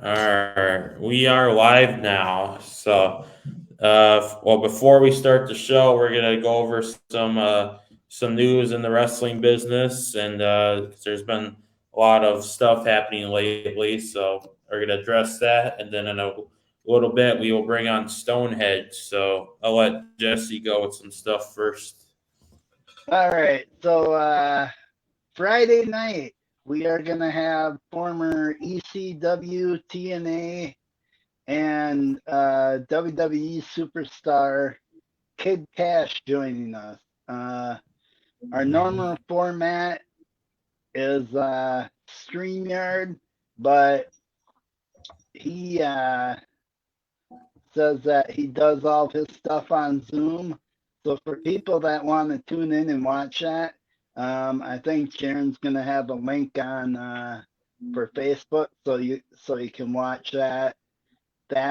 All right, we are live now. So, well, before we start the show, we're gonna go over some news in the wrestling business, and 'cause there's been a lot of stuff happening lately. So, we're gonna address that, and then in a little bit, we will bring on Stonehenge. So, I'll let Jesse go with some stuff first. All right. So Friday night we are gonna have former ECW, TNA, and WWE superstar Kid Cash joining us. Our normal format is StreamYard, but he says that he does all of his stuff on Zoom. So for people that want to tune in and watch that, I think Jeryn's gonna have a link on for Facebook, so you can watch that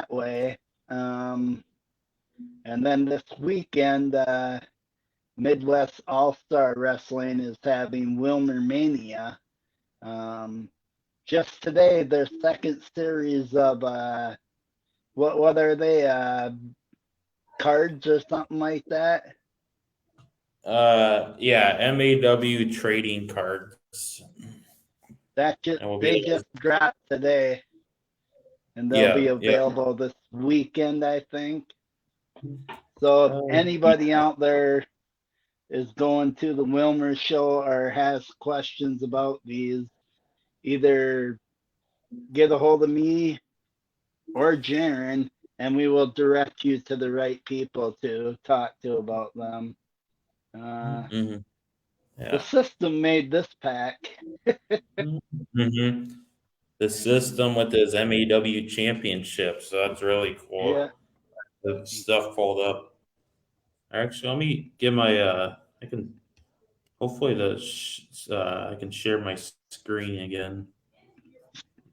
way. And then this weekend, Midwest All Star Wrestling is having Wilmer Mania. Just today, their second series of what are they? Cards or something like that. Yeah, MAW trading cards. That And we'll they be just dropped today, and they'll be yeah, yeah. available this weekend, I think. So if anybody out there is going to the Wilmer show or has questions about these, either get a hold of me or Jeryn, and we will direct you to the right people to talk to about them. Uh, Mhm. the Yeah. system made this pack. hmm The system with his MAW championship, so that's really Yeah. cool. The stuff pulled up. Actually, let me get my. I can hopefully I can share my screen again.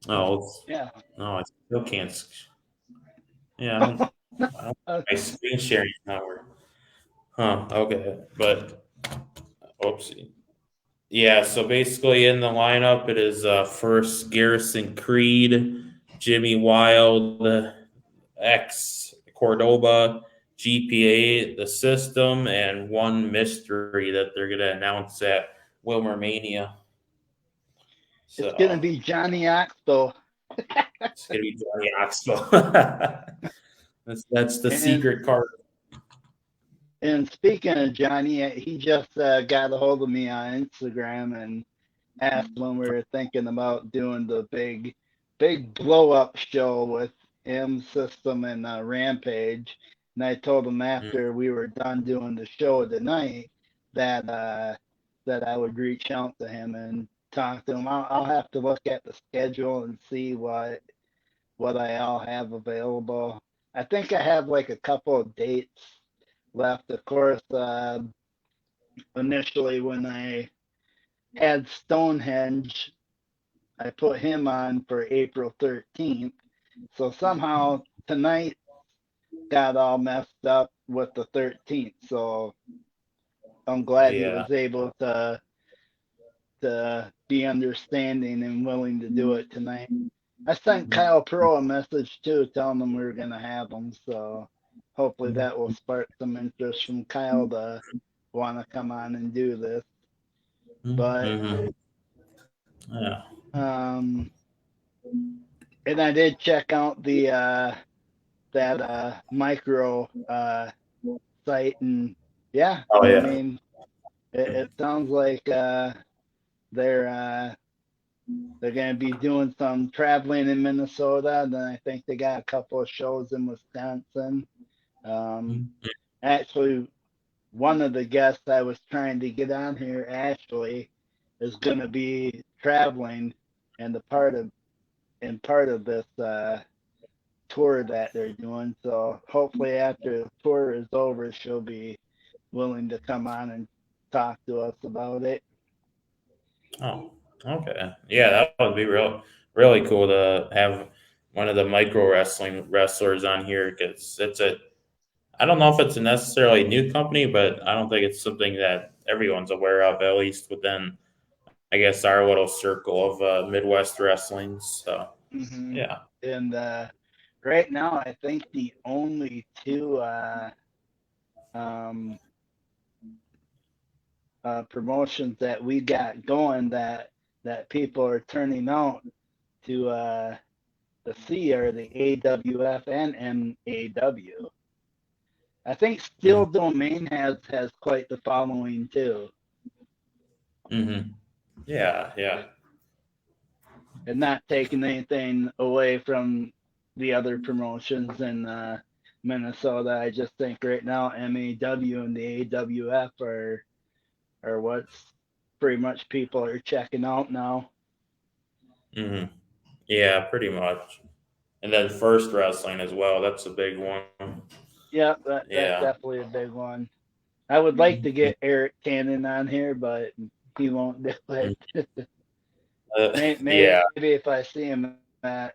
Oh, Yeah. no, I still can't. Yeah, I don't. My screen sharing is not working. Huh? Okay, but oopsie. Yeah, so basically in the lineup, it is first Garrison Creed, Jimmy Wild, X Cordoba, GPA, the system, and one mystery that they're going to announce at Wilmer Mania. It's gonna So be Johnny Oxbow. it's going to be Johnny Knoxville. That's the And secret card. and speaking of Johnny, he just got a hold of me on Instagram and asked when we were thinking about doing the big blow up show with M System and Rampage. And I told him Mm, after we were done doing the show tonight that that I would reach out to him and talk to him. I'll have to look at the schedule and see what I all have available. I think I have like a couple of dates left. Of course, initially when I had Stonehenge, I put him on for April 13th. So somehow tonight got all messed up with the 13th. So I'm glad he yeah. was able to be understanding and willing to do it tonight. I sent Kyle Pro a message too, telling him we were gonna have him. So hopefully that will spark some interest from Kyle to want to come on and do this. But Mm-hmm. Yeah. um, and I did check out the that micro site, and yeah, Oh, I yeah. mean it sounds like they're they're going to be doing some traveling in Minnesota. Then I think they got a couple of shows in Wisconsin. Um, actually, one of the guests I was trying to get on here, Ashley, is going to be traveling and the part of this tour that they're doing. So hopefully, after the tour is over, she'll be willing to come on and talk to us about it. Oh, okay. Yeah, that would be really cool to have one of the micro wrestling wrestlers on here because I don't know if it's a necessarily new company, but I don't think it's something that everyone's aware of, at least within, I guess, our little circle of Midwest wrestling. So, Hmm. yeah. And right now, I think the only two um, promotions that we got going that people are turning out to see are the AWF and MAW. I think Still Domain has quite the following too, Mm-hmm. Yeah, yeah. and not taking anything away from the other promotions in Minnesota. I just think right now MAW and the AWF are what's pretty much people are checking out now. Mm-hmm. Yeah, pretty much. And then first wrestling as well. That's a big one. Yeah, that's Yeah. definitely a big one. I would like to get Eric Cannon on here, but he won't do it. Yeah. Maybe if I see him at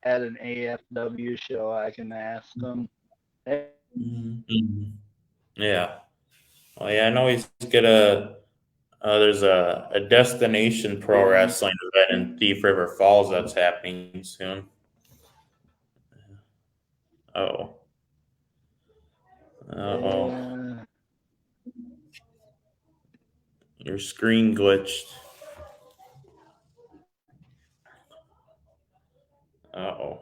an AFW show, I can ask him. Hey, Mhm. Yeah. Well, yeah, I know he's gonna. There's a destination pro Jeryn. wrestling event in Thief River Falls that's happening soon. Oh. Oh. Uh, Your screen glitched. Oh.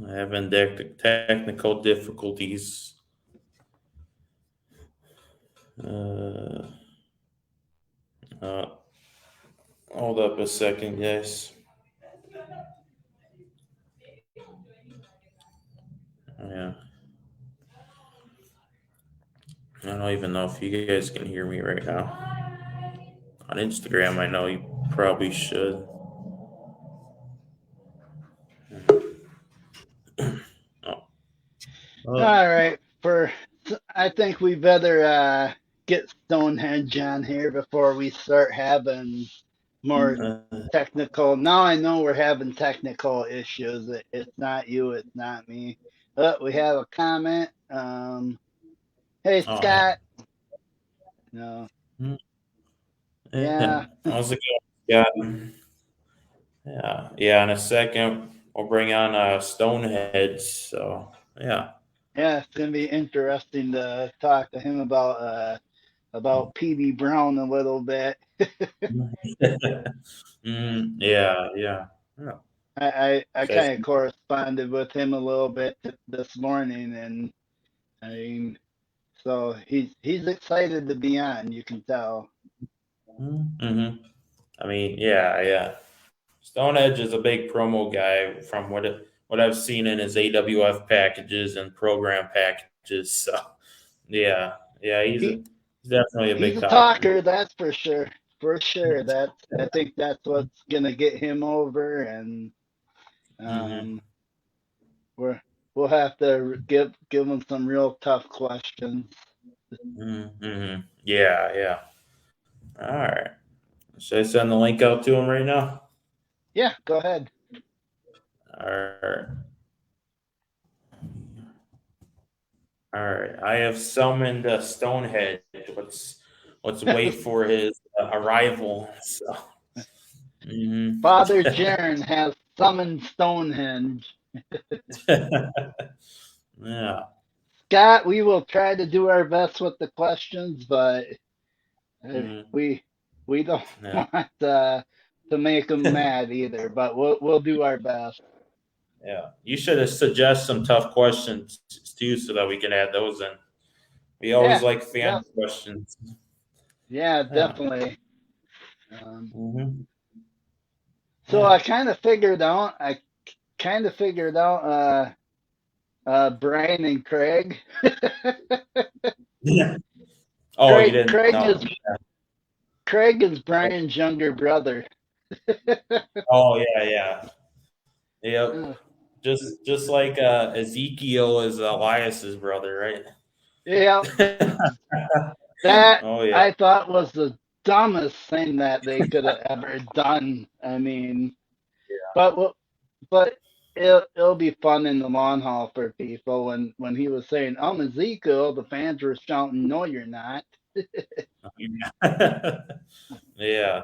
Having technical difficulties. Uh, uh, hold up a second, guys. Yeah. I don't even know if you guys can hear me right now. On Instagram, I know you probably should. Oh. Oh. all right, I think we better get Stonehenge on here before we start having more Uh, technical. Now I know we're having technical issues. It's not you, it's not me. But we have a comment. Hey oh, yeah. Scott. No. Yeah. Yeah. How's it going? Yeah. Yeah. Yeah. In a second, we'll bring on Stoneheads. So, yeah. Yeah, it's gonna be interesting to talk to him about PB Brown a little bit. Yeah. Yeah. Yeah. I Says, kind of corresponded with him a little bit this morning, and I mean, so he's excited to be on. You can tell. mm-hmm. I mean, yeah. Yeah. Stonehenge is a big promo guy from what I've seen in his AWF packages and program packages. So, yeah. Yeah. He He's definitely a he's big a talker. talker, that's for sure. For sure, I think that's what's gonna get him over, and Mm-hmm. um, we're we'll have to give him some real tough questions. Mm-hmm. Yeah. Yeah. All right. Should I send the link out to him right now? Yeah, go ahead. All right. All right. I have summoned Stonehenge. Let's wait for his arrival. So. Father Mm-hmm. Jeryn has summoned Stonehenge. Yeah. Scott, we will try to do our best with the questions, but uh, Mm-hmm. we we don't Yeah. want to make them mad either. But we'll do our best. Yeah. You should have suggest some tough questions too, so that we can add those in. We always Yeah, like fan def, questions. yeah, Yeah. definitely. Um, Mm-hmm. so Yeah. I kind of figured out Brian and Craig. Yeah. Oh, you didn't Craig know. is Brian's younger brother. Oh, yeah, yeah. Yep. Uh, Just like Ezekiel is Elias's brother, yeah, right? that Oh yeah. I thought was the dumbest thing that they could have ever done. I mean, but but it'll be fun in the long haul for people. When he was saying, "I'm Ezekiel," the fans were shouting, "No, you're not." Yeah.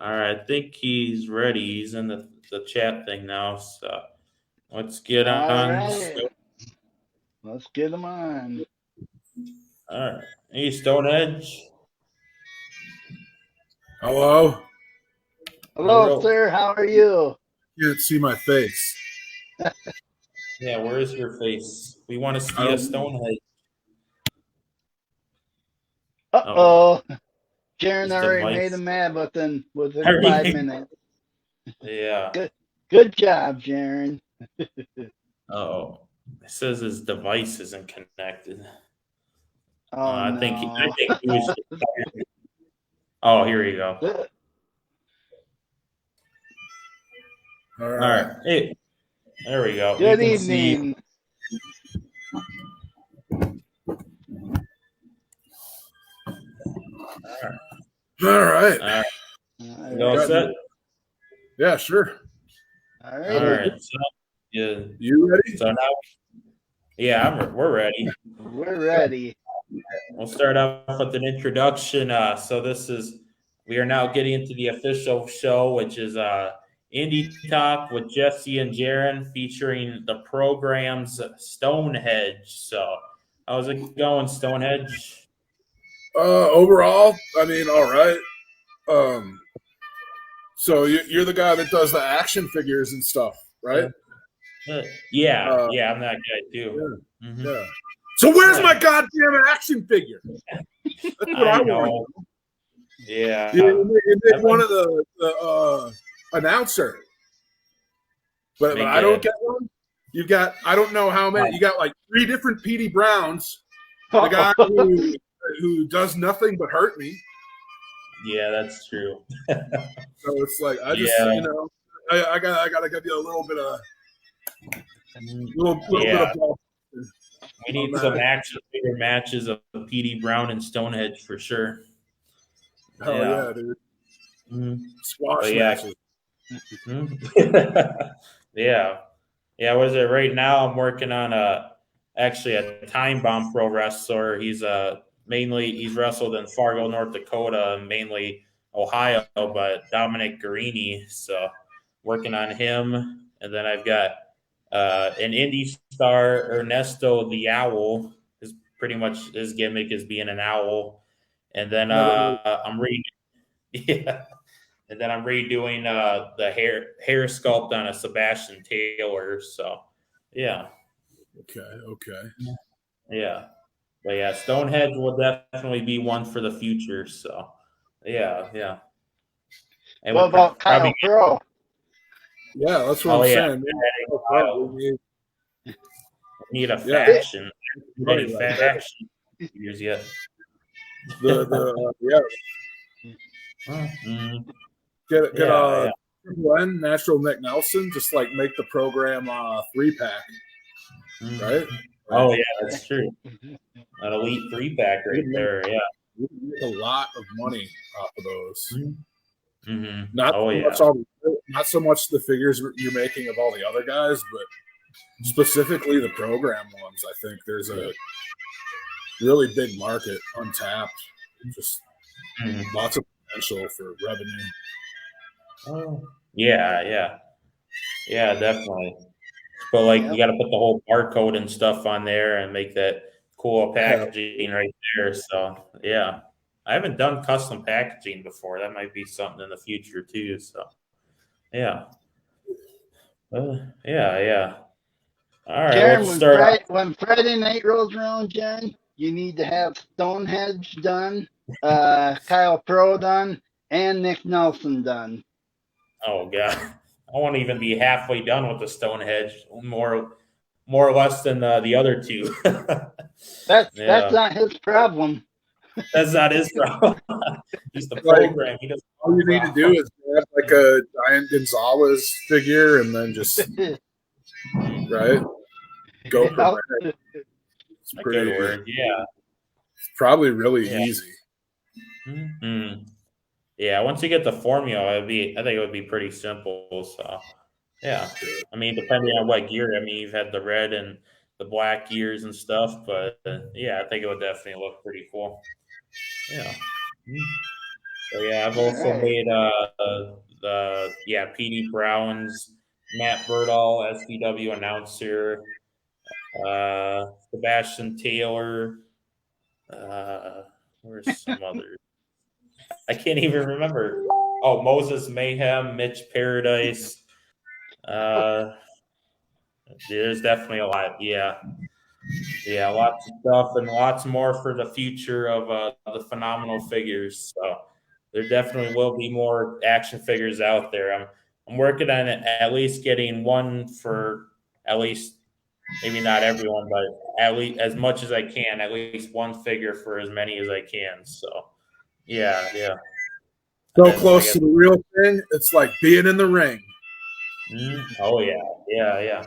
All right, I think he's ready. He's in the chat thing now. So let's get All on. right. Let's get him on. All right. Hey, Stonehenge. Hello? Hello, sir. How are you? You can't see my face. Yeah, where is your face? We want to I see a don't. Stonehenge. Uh-oh. Jeryn His already made device. him mad within Already 5 minutes. Yeah. Good job, Jeryn. Oh, it says his device isn't connected. Oh I think no. he was. Oh, here you go. All All right. right. Hey, there we go. We Good can see. evening. All right. All right. All You all right. set? Yeah, sure. All All righty. right. So, yeah. You ready? So now, yeah, we're ready. We're ready. We'll start off with an introduction. We are now getting into the official show, which is Indie Talk with Jesse and Jeryn, featuring the program's Stonehenge. So, how's it going, Stonehenge? Overall, I mean, all right. So you're the guy that does the action figures and stuff, right? Yeah, Uh, I'm that guy too. yeah. Mhm. Yeah. So where's Yeah. my goddamn action figure? That's what I I want. know. Yeah. You did one of the announcer, but They I don't did. get one. You got I don't know how many. You got like 3 different PD Browns. The guy who does nothing but hurt me. Yeah, that's true. So it's like I just Yeah. I gotta give you a little bit of Yeah. ball. We need some action figure matches of PD Brown and Stonehenge for sure. Oh yeah, dude. Mhm. Squash But yeah. matches. Yeah. Yeah, what is it? Right now I'm working on actually a time bomb pro wrestler. He's he's wrestled in Fargo, North Dakota, and mainly Ohio, but Dominic Guarini. So working on him. And then I've got an indie star, Ernesto the Owl. Is pretty much his gimmick is being an owl. And then I'm reading yeah. And then I'm redoing the hair sculpt on a Sebastian Taylor. So, yeah, Okay. yeah, but yeah, Stonehenge will definitely be one for the future. So, yeah, and What we'll about probably Kyle Pro? Yeah, that's what I'm saying. we need a Yeah. faction. Right, Any right. faction years yet? Mhm. Get Yeah. Triple N Natural Nick Nelson. Just like make the program 3-pack, right? Oh yeah, that's true. An elite 3-pack right there. Yeah. You can make a lot of money off of those. Mm-hmm. Not so much the figures you're making of all the other guys, but specifically the program ones. I think there's a really big market untapped. Just lots of potential for revenue. Oh, yeah, definitely. But like, you got to put the whole barcode and stuff on there and make that cool packaging right there. So yeah, I haven't done custom packaging before. That might be something in the future too. So yeah, yeah. All right, Jeryn, let's start off. when Friday night rolls around, Jeryn, you need to have Stonehenge done, Kyle Pro done, and Nick Nelson done. Oh god, I won't even be halfway done with the Stonehenge. More or less than the other two. That's not his problem. That's not his problem. He's the program. He doesn't. All you need to do is grab like a giant Gonzalez figure and then just right go from there. It's pretty good word. Yeah. It's probably really easy. Mm-hmm. Yeah, once you get the formula, I think it would be pretty simple. So, yeah, I mean, depending on what gear. I mean, you've had the red and the black gears and stuff, but yeah, I think it would definitely look pretty cool. Yeah. So yeah, I've also Alright. made PD Brown's Matt Berdahl, SDW announcer, Sebastian Taylor. Where's some others? I can't even remember. Oh, Moses Mayhem, Mitch Paradise. There's definitely a lot. Yeah, lots of stuff and lots more for the future of the phenomenal figures. So there definitely will be more action figures out there. I'm working on at least getting one for at least maybe not everyone, but at least as much as I can. At least one figure for as many as I can. So yeah. So And I close guess, to the real thing, it's like being in the ring. oh yeah.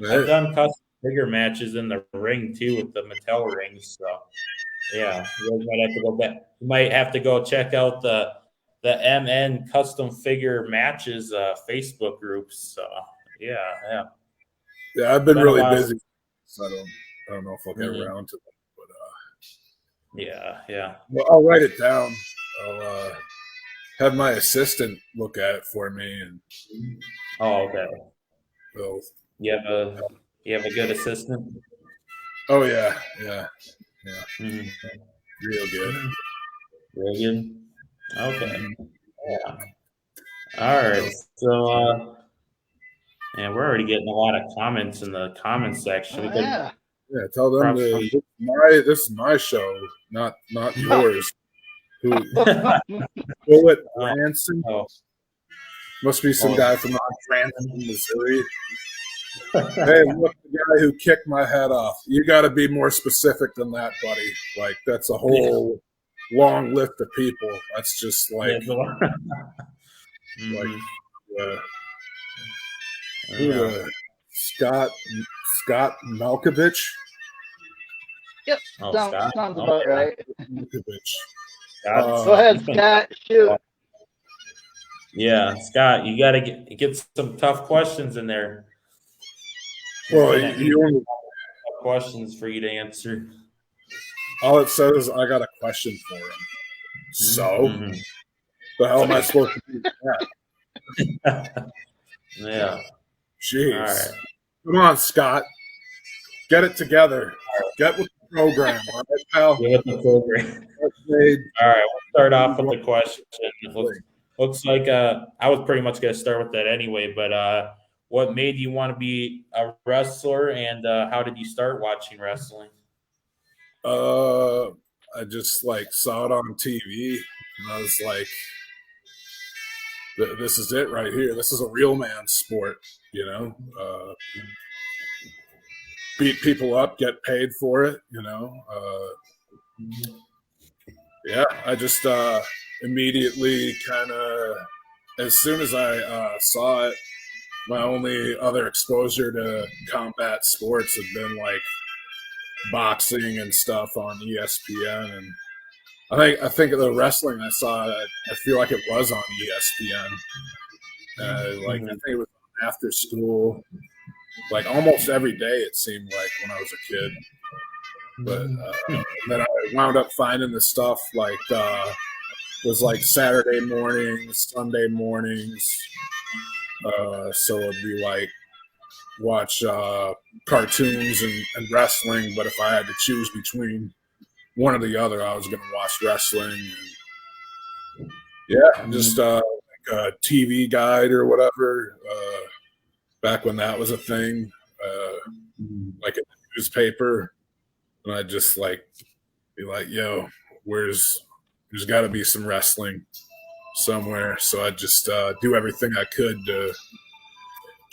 I've done custom figure matches in the ring too with the Mattel rings. So yeah, you guys might have to go back. You might have to go check out the MN custom figure matches Facebook groups. So yeah. Yeah, I've been Been a really lot. busy, so I don't know if I'll get around to that. But Yeah. well, I'll write it down. I'll have my assistant look at it for me, and Oh, okay. they'll. You have a good assistant. Oh yeah, Mm-hmm. real good. Real good. Okay. Yeah. All right. So and we're already getting a lot of comments in the comment section. Oh, We could yeah. Yeah, tell them this is my show, not yours. Who Bullet Branson? Oh, Must be some Oh. guy from Branson, Missouri. Hey, look, the guy who kicked my head off. You got to be more specific than that, buddy. Like that's a whole long list of people. That's just like Mhm. who Scott Malkovich. Yep. Oh, Sounds Scott? about right. Malkovich. Scott. Go ahead, Scott. Shoot. Yeah, Scott, you got to get some tough questions in there. Well, He's gonna tough questions for you to answer. all it says is I got a question for him. So, Mhm. the hell am I supposed to do with that? Yeah. Jeez. All right. Come on, Scott. Get it together. Get with the program, all right, pal? Get with the program. All right, we'll start off with the question. Looks like I was pretty much going to start with that anyway, but what made you want to be a wrestler, and how did you start watching wrestling? I just like saw it on TV, and I was like, "This is it right here. This is a real man sport, you know. Beat people up, get paid for it, you know." Yeah, I just immediately kind of, as soon as I saw it, my only other exposure to combat sports had been like boxing and stuff on ESPN, and I think of the wrestling I saw, I feel like it was on ESPN. I think it was after school, like almost every day it seemed like when I was a kid. But then I wound up finding the stuff like was like Saturday mornings, Sunday mornings. So it'd be like watch cartoons and wrestling, but if I had to choose between one or the other, I was going to watch wrestling. And yeah, just like a TV guide or whatever. Back when that was a thing, like a newspaper, and I'd just like be like, "Yo, there's got to be some wrestling somewhere." So I'd just do everything I could to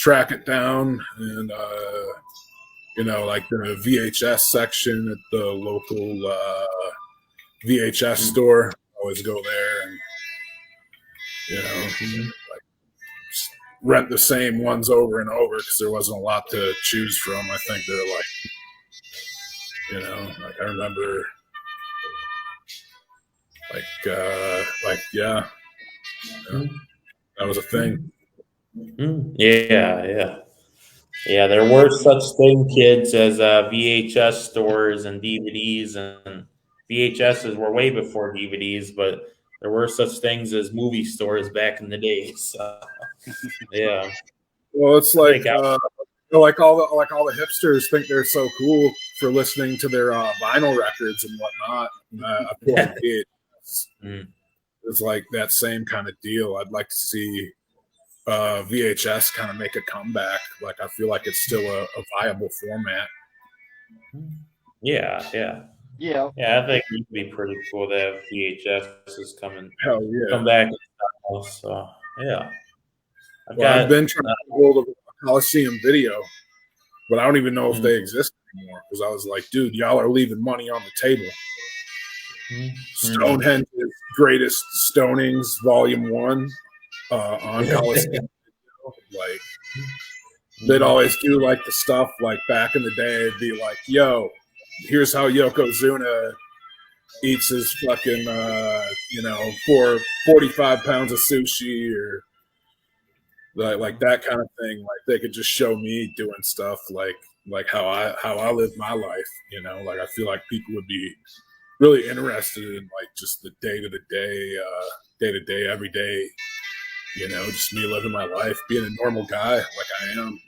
track it down, and like the VHS section at the local VHS store. I always go there and like rent the same ones over and over because there wasn't a lot to choose from. I think they're like I remember yeah, that was a thing. Yeah. There were such thing, kids, as VHS stores and DVDs, and VHSs were way before DVDs, but there were such things as movie stores back in the day. So, yeah. Well, it's like Like, like all the hipsters think they're so cool for listening to their vinyl records and whatnot. And I feel like Mm. it's like that same kind of deal. I'd like to see VHS kind of make a comeback. Like I feel like it's still a viable format. Yeah. Yeah. Yeah, I think it would be pretty cool to have VHSs Hell yeah! come back and stuff. So yeah, I've been trying to get hold of a Coliseum video, but I don't even know if they exist anymore because I was like, dude, y'all are leaving money on the table. Stonehenge's Greatest Stonings Volume 1 on Coliseum. Like, they'd always do like the stuff like back in the day. It'd be like, yo, here's how Yokozuna eats his fucking, for 45 pounds of sushi or like that kind of thing. Like they could just show me doing stuff like how I live my life. Like I feel like people would be really interested in like just the day to day, every day. Just me living my life, being a normal guy like I am.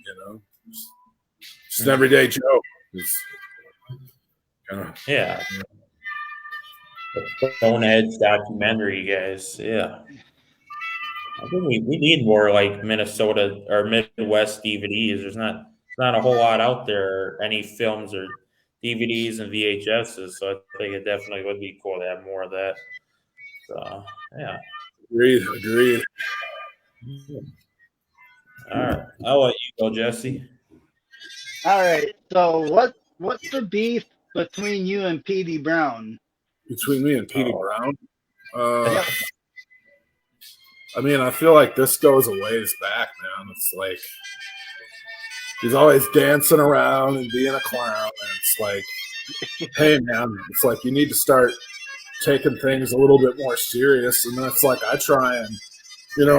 Just an everyday Joe. Yeah. The Stonehenge documentary, guys. Yeah. I think we need more like Minnesota or Midwest DVDs. There's not a whole lot out there, any films or DVDs and VHSs. So I think it definitely would be cool to have more of that. So yeah. Agreed. All right. I'll let you go, Jesse. All right. So what's the beef between you and Petey Brown? Between me and Petey Brown? I mean, I feel like this goes a ways back, man. It's like he's always dancing around and being a clown. And it's like, hey, man, it's like you need to start taking things a little bit more serious. And then it's like I try and,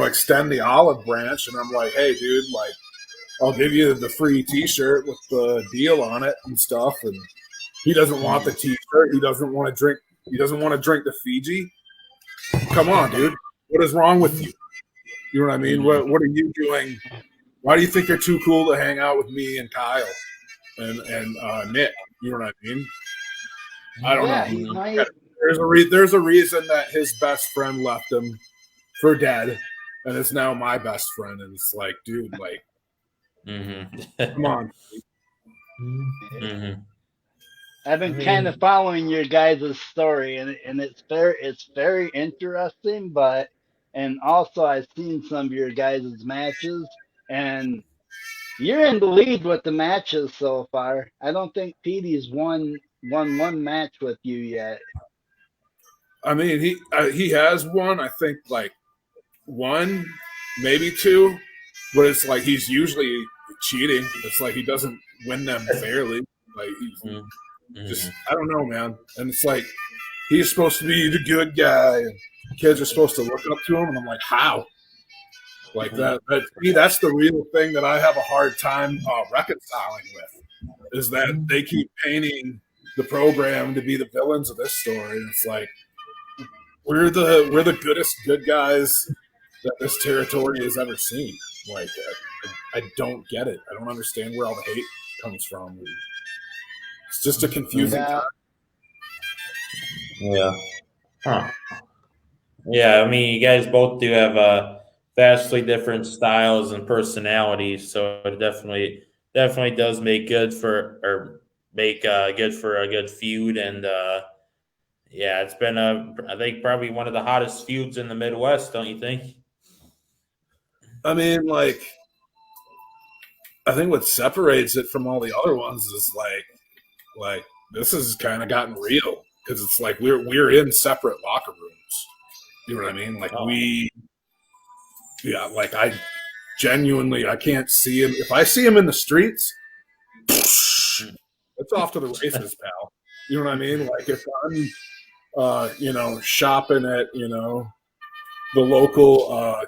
extend the olive branch. And I'm like, hey, dude, like, I'll give you the free T-shirt with the deal on it and stuff. And he doesn't want the T-shirt. He doesn't want to drink. He doesn't want to drink the Fiji. Come on, dude. What is wrong with you? You know what I mean? What are you doing? Why do you think you're too cool to hang out with me and Kyle and Nick? You know what I mean? I don't know. There's a reason that his best friend left him for dead, and it's now my best friend. And it's like, dude, like, come on. I've been kind of following your guys' story, and it's very interesting. And also I've seen some of your guys' matches, and you're in the lead with the matches so far. I don't think Petey's won one match with you yet. I mean, he has one. I think like one, maybe two, but it's like he's usually cheating. It's like he doesn't win them fairly. Like he's just, I don't know, man. And it's like he's supposed to be the good guy, and kids are supposed to look up to him. And I'm like, how? Like that. That's the real thing that I have a hard time reconciling with, is that they keep painting the program to be the villains of this story. And it's like we're the goodest good guys that this territory has ever seen. Like I don't get it. I don't understand where all the hate comes from. It's just a confusing time. Yeah. Huh. Yeah, I mean, you guys both do have vastly different styles and personalities, so it definitely does make good for a good feud. And yeah, it's been I think probably one of the hottest feuds in the Midwest, don't you think? I mean, like, I think what separates it from all the other ones is like this has kind of gotten real, because it's like we're in separate locker rooms. You know what I mean? Like like I genuinely, I can't see him. If I see him in the streets, it's off to the races, pal. You know what I mean? Like if I'm, shopping at, the local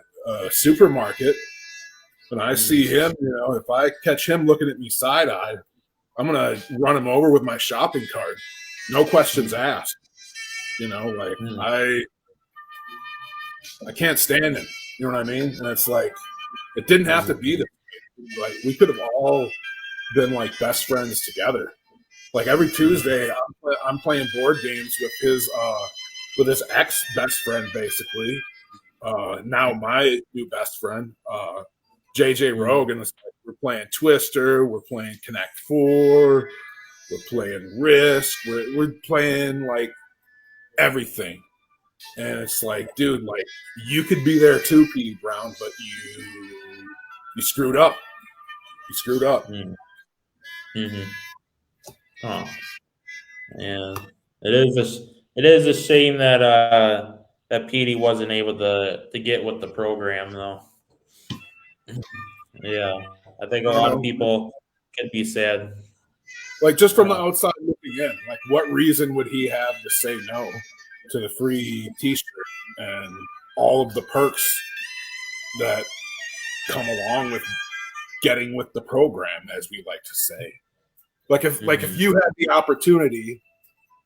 supermarket, and I see him, if I catch him looking at me side-eyed, I'm going to run him over with my shopping cart. No questions asked. I can't stand him. You know what I mean? And it's like, it didn't have to be that. Like, we could have all been like best friends together. Like every Tuesday, I'm playing board games with his ex best friend, basically. Now my new best friend, JJ Rogue, and we're playing Twister, we're playing Connect Four, we're playing Risk, we're playing like everything. And it's like, dude, like you could be there too, Petey Brown, but you screwed up. You screwed up. Mm-hmm. Oh, yeah. It is a shame that that Petey wasn't able to get with the program though. Yeah, I think a lot of people could be sad. Like just from the outside looking in, like what reason would he have to say no to the free T-shirt and all of the perks that come along with getting with the program, as we like to say? Like if you had the opportunity,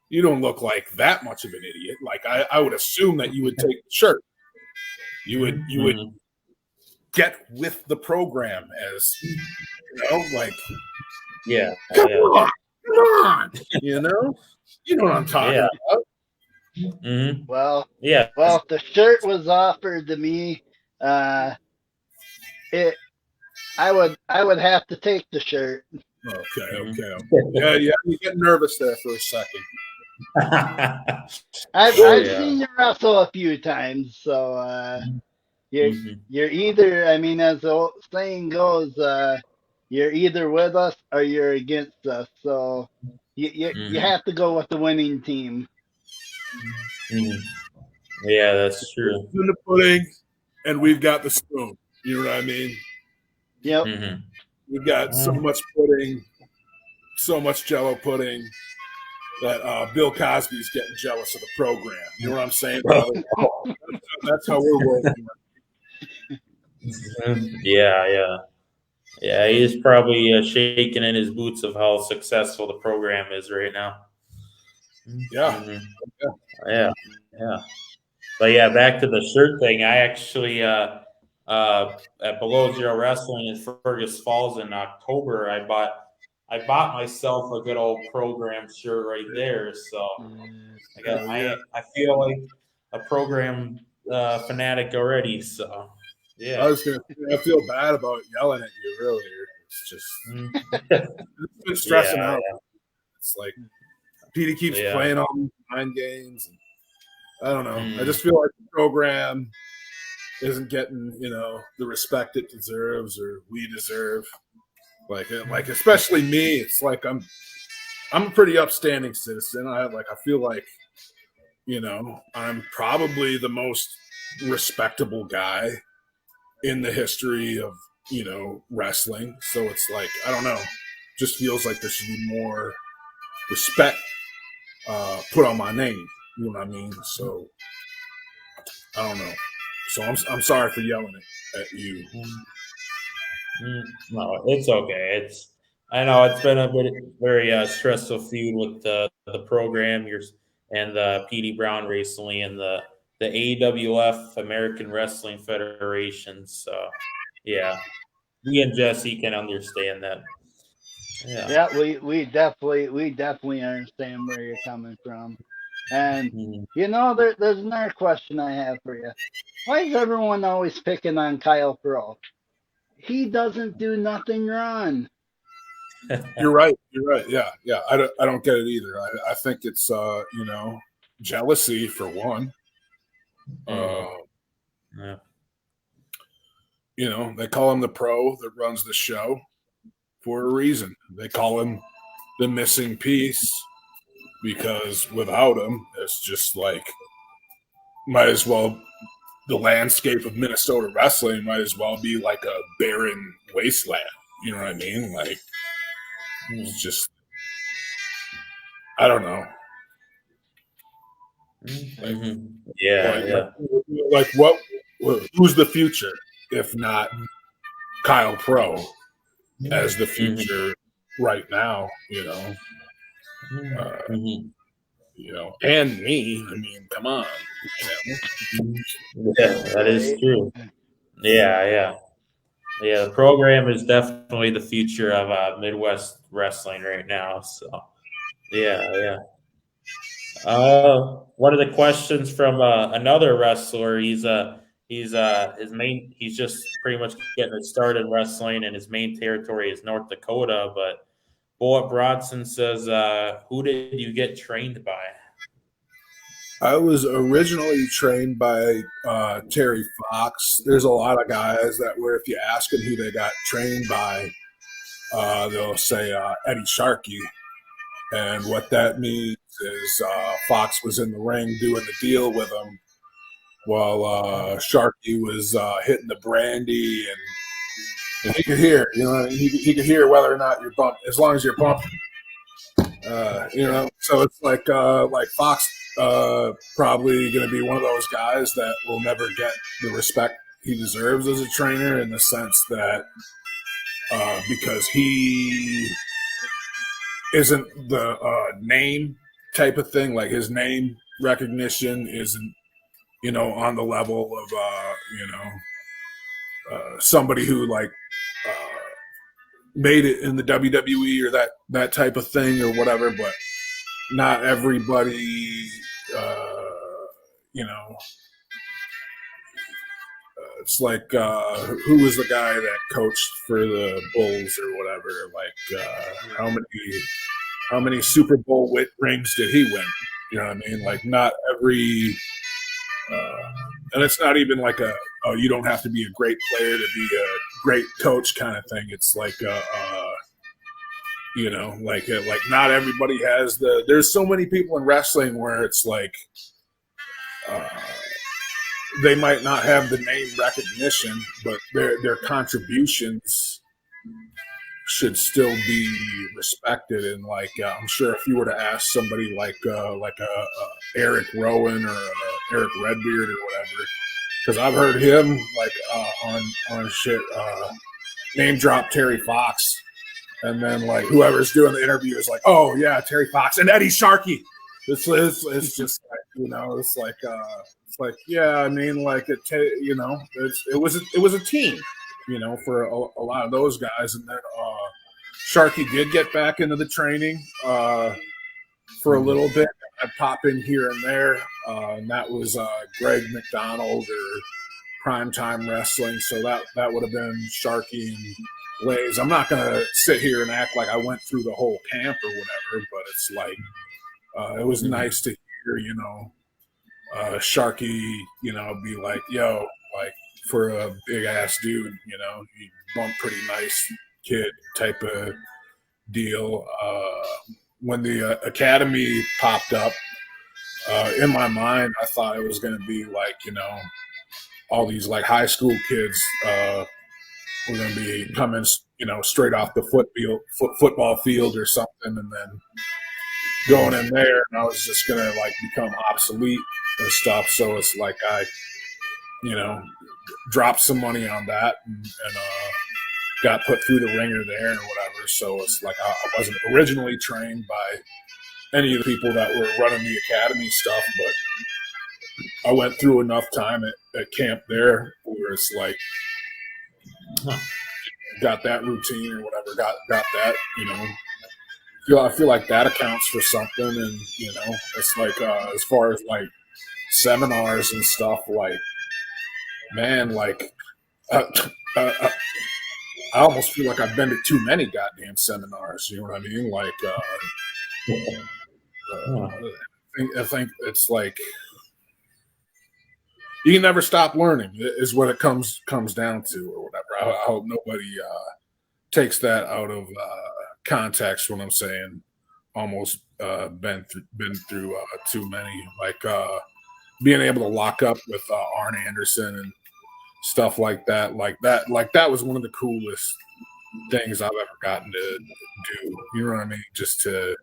you don't look like that much of an idiot. Like I would assume that you would take the shirt. You would get with the program, as you know, like come on, you know what I'm talking about. Mm-hmm. Well, Yeah. if the shirt was offered to me, I would have to take the shirt. Okay. Yeah, you get nervous there for a second. I've seen you wrestle a few times, so you're either, I mean, as the old saying goes, you're either with us or you're against us. So you have to go with the winning team. Yeah, that's true. In the pudding, and we've got the spoon. You know what I mean? Yep. We've got so much pudding, so much Jello pudding that Bill Cosby's getting jealous of the program. You know what I'm saying, brother? That's how we're working. Yeah. He's probably shaking in his boots of how successful the program is right now. Yeah. But yeah, back to the shirt thing. I actually at Below Zero Wrestling in Fergus Falls in October, I bought myself a good old program shirt right there. So I feel like a program fanatic already. So yeah. I feel bad about yelling at you earlier. It's just it's been stressing out. Yeah. It's like Petey keeps playing all these mind games. And I don't know. I just feel like the program isn't getting, the respect it deserves or we deserve. Like especially me, it's like I'm a pretty upstanding citizen. I feel like, I'm probably the most respectable guy in the history of, wrestling. So it's like, I don't know, just feels like there should be more respect put on my name. You know what I mean? So I don't know. So I'm sorry for yelling at you. No, it's okay. I know it's been a very stressful feud with the program and the PD Brown recently and the AWF American Wrestling Federation. So yeah, me and Jesse can understand that. Yeah, we definitely understand where you're coming from. And there's another question I have for you. Why is everyone always picking on Kyle Pro? He doesn't do nothing wrong. You're right. Yeah. I don't get it either. I think it's jealousy for one. They call him the pro that runs the show for a reason. They call him the missing piece because without him, it's just like might as well the landscape of Minnesota wrestling might as well be like a barren wasteland. You know what I mean? Like it's just I don't know. Like what? Who's the future if not Kyle Pro as the future right now? and me. I mean, come on. Yeah, that is true. Yeah. The program is definitely the future of Midwest wrestling right now. So, yeah. One of the questions from another wrestler. He's just pretty much getting started wrestling, and his main territory is North Dakota. But Bullet Bronson says, "Who did you get trained by?" I was originally trained by Terry Fox. There's a lot of guys that where if you ask them who they got trained by, they'll say Eddie Sharkey. And what that means is Fox was in the ring doing the deal with him while Sharkey was hitting the brandy, and he could hear, he could hear whether or not you're bumped, as long as you're bumping. So it's like Fox probably going to be one of those guys that will never get the respect he deserves as a trainer, in the sense that because he isn't the name type of thing, like his name recognition isn't on the level of somebody who made it in the WWE or that type of thing or whatever. But not everybody, it's like who was the guy that coached for the Bulls or whatever? Like how many Super Bowl rings did he win? You know what I mean? Like not every, and it's not even like you don't have to be a great player to be a great coach kind of thing. It's like like not everybody has there's so many people in wrestling where it's like they might not have the name recognition, but their contributions should still be respected. And I'm sure if you were to ask somebody like Eric Rowan or Eric Redbeard or whatever, because I've heard him on shit name drop Terry Fox. And then whoever's doing the interview is like, oh yeah, Terry Fox and Eddie Sharkey. It's just it's like yeah, I mean it was a team, for a lot of those guys. And then Sharkey did get back into the training for a little bit. I'd pop in here and there, and that was Greg McDonald or Primetime Wrestling. So that would have been Sharkey and Blaze. I'm not going to sit here and act like I went through the whole camp or whatever, but it's like it was nice to hear, Sharkey, be like, yo, like for a big ass dude, he bumped pretty nice kid type of deal. When the academy popped up, in my mind, I thought it was going to be all these high school kids were going to be coming, straight off the football field or something, and then going in there, and I was just going to become obsolete and stuff. So it's like I, dropped some money on that and got put through the ringer there and whatever. So it's like I wasn't originally trained by any of the people that were running the academy stuff, but I went through enough time at camp there where it's like got that routine or whatever, got that, I feel like that accounts for something. And it's like as far as seminars and stuff, man, I almost feel like I've been to too many goddamn seminars. You know what I mean? I think it's like you can never stop learning is what it comes down to, or whatever. I hope nobody takes that out of context when I'm saying almost been through too many. Being able to lock up with Arn Anderson and stuff like that was one of the coolest things I've ever gotten to do. You know what I mean? Just to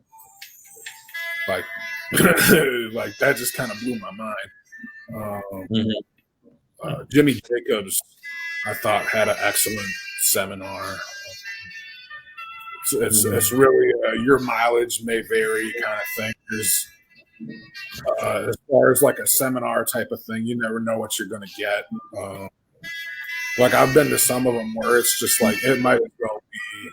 that just kind of blew my mind. Jimmy Jacobs, I thought, had an excellent seminar. It's really your mileage may vary kind of thing. As far as like a seminar type of thing, you never know what you're going to get. Like I've been to some of them where it's just like it might as well be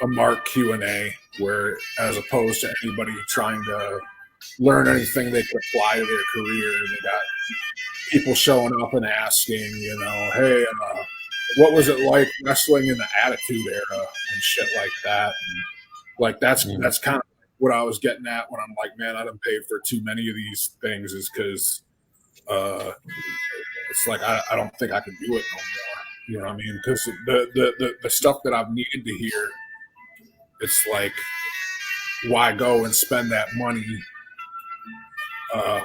a Mark Q&A, where as opposed to anybody trying to learn anything they could apply to their career, they got people showing up and asking, you know, hey, what was it like wrestling in the Attitude Era and shit like that? And like that's kind of what I was getting at when I'm like, man, I done paid for too many of these things, is because it's like I don't think I can do it no more. You know what I mean? Because the stuff that I've needed to hear, it's like, why go and spend that money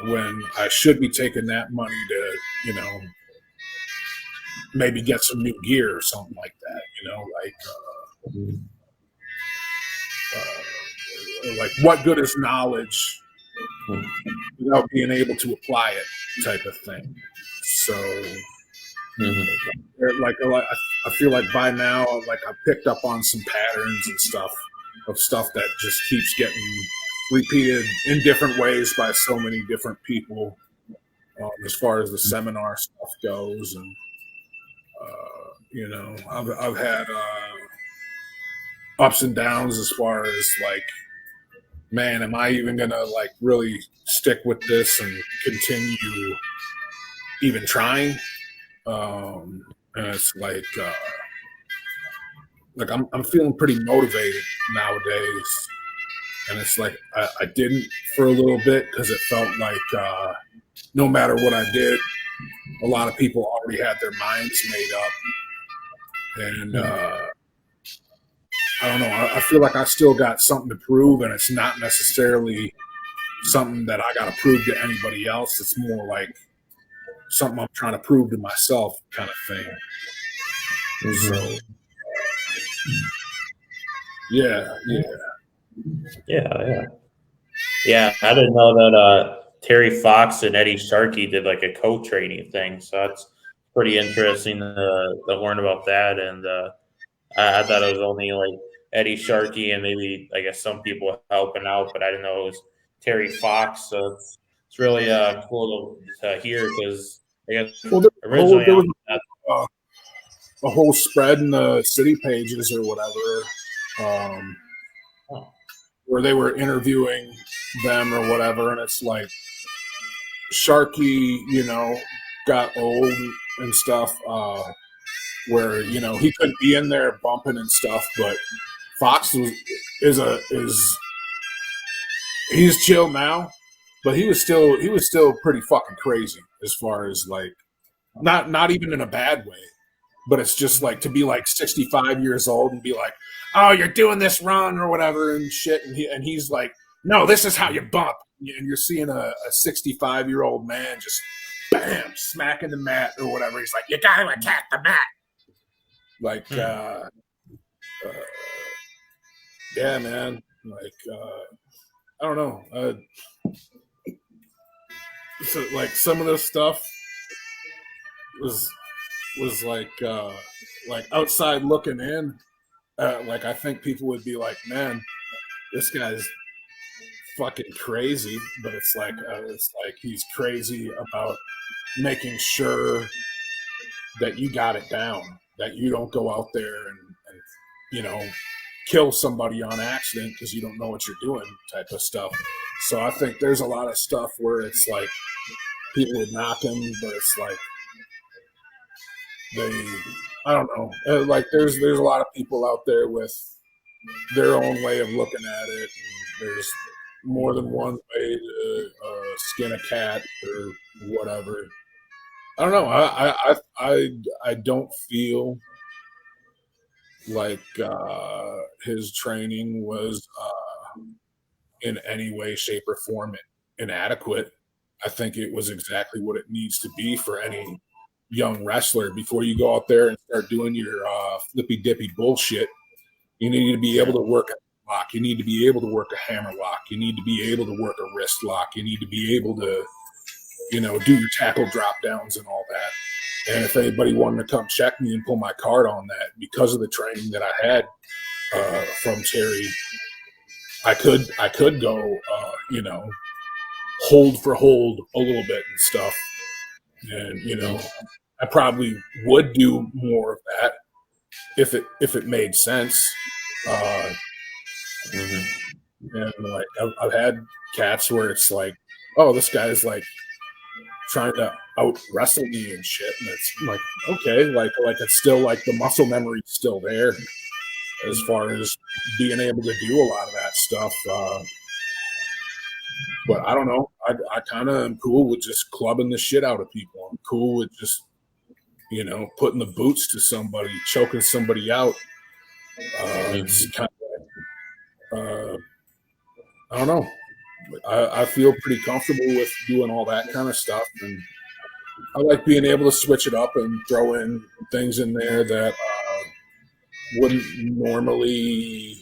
when I should be taking that money to, you know, maybe get some new gear or something like that. You know, like what good is knowledge without being able to apply it, type of thing. So, like I feel like by now, like I've picked up on some patterns and stuff that just keeps getting repeated in different ways by so many different people, as far as the seminar stuff goes. And you know, I've had ups and downs as far as like, man, am I even gonna like really stick with this and continue even trying? And it's like I'm feeling pretty motivated nowadays, and it's like I didn't for a little bit because it felt like no matter what I did, a lot of people already had their minds made up, and I don't know. I feel like I still got something to prove, and it's not necessarily something that I got to prove to anybody else. It's more like something I'm trying to prove to myself, kind of thing. So, yeah. I didn't know that Terry Fox and Eddie Sharkey did like a co-training thing, so that's pretty interesting to learn about that. And I thought it was only like Eddie Sharkey and maybe I guess some people helping out, but I didn't know it was Terry Fox. So it's really cool to hear, because I guess originally there was a whole spread in the city pages or whatever, where they were interviewing them or whatever, and it's like Sharkey, you know, got old and stuff, where, you know, he couldn't be in there bumping and stuff, but Fox he's chill now, but he was still pretty fucking crazy, as far as like not even in a bad way, but it's just like to be like 65 years old and be like, oh, you're doing this wrong or whatever and shit, and he's like, no, this is how you bump, and you're seeing a 65-year-old man just bam smacking the mat or whatever. He's like, you gotta attack the mat. Like, yeah, man. Like, I don't know. So, like, some of this stuff was like outside looking in. Like, I think people would be like, man, this guy's fucking crazy. But it's like he's crazy about making sure that you got it down, that you don't go out there and you know, kill somebody on accident because you don't know what you're doing, type of stuff. So I think there's a lot of stuff where it's like people would knock him, but it's like I don't know. Like there's a lot of people out there with their own way of looking at it. And there's more than one way to skin a cat or whatever. I don't know. I don't feel like his training was in any way, shape, or form inadequate. I think it was exactly what it needs to be for any young wrestler. Before you go out there and start doing your flippy dippy bullshit, you need to be able to work a lock. You need to be able to work a hammer lock. You need to be able to work a wrist lock. You need to be able to, you know, do your tackle drop downs and all that. And if anybody wanted to come check me and pull my card on that, because of the training that I had from Terry, I could go, you know, hold for hold a little bit and stuff. And, you know, I probably would do more of that if it made sense. And like I've had cats where it's like, oh, this guy's like trying to out wrestle me and shit, and it's like, okay, like it's still like the muscle memory's still there as far as being able to do a lot of that stuff. But I don't know. I kind of am cool with just clubbing the shit out of people. I'm cool with just, you know, putting the boots to somebody, choking somebody out. It's kind of, I don't know. I feel pretty comfortable with doing all that kind of stuff, and I like being able to switch it up and throw in things in there that wouldn't normally,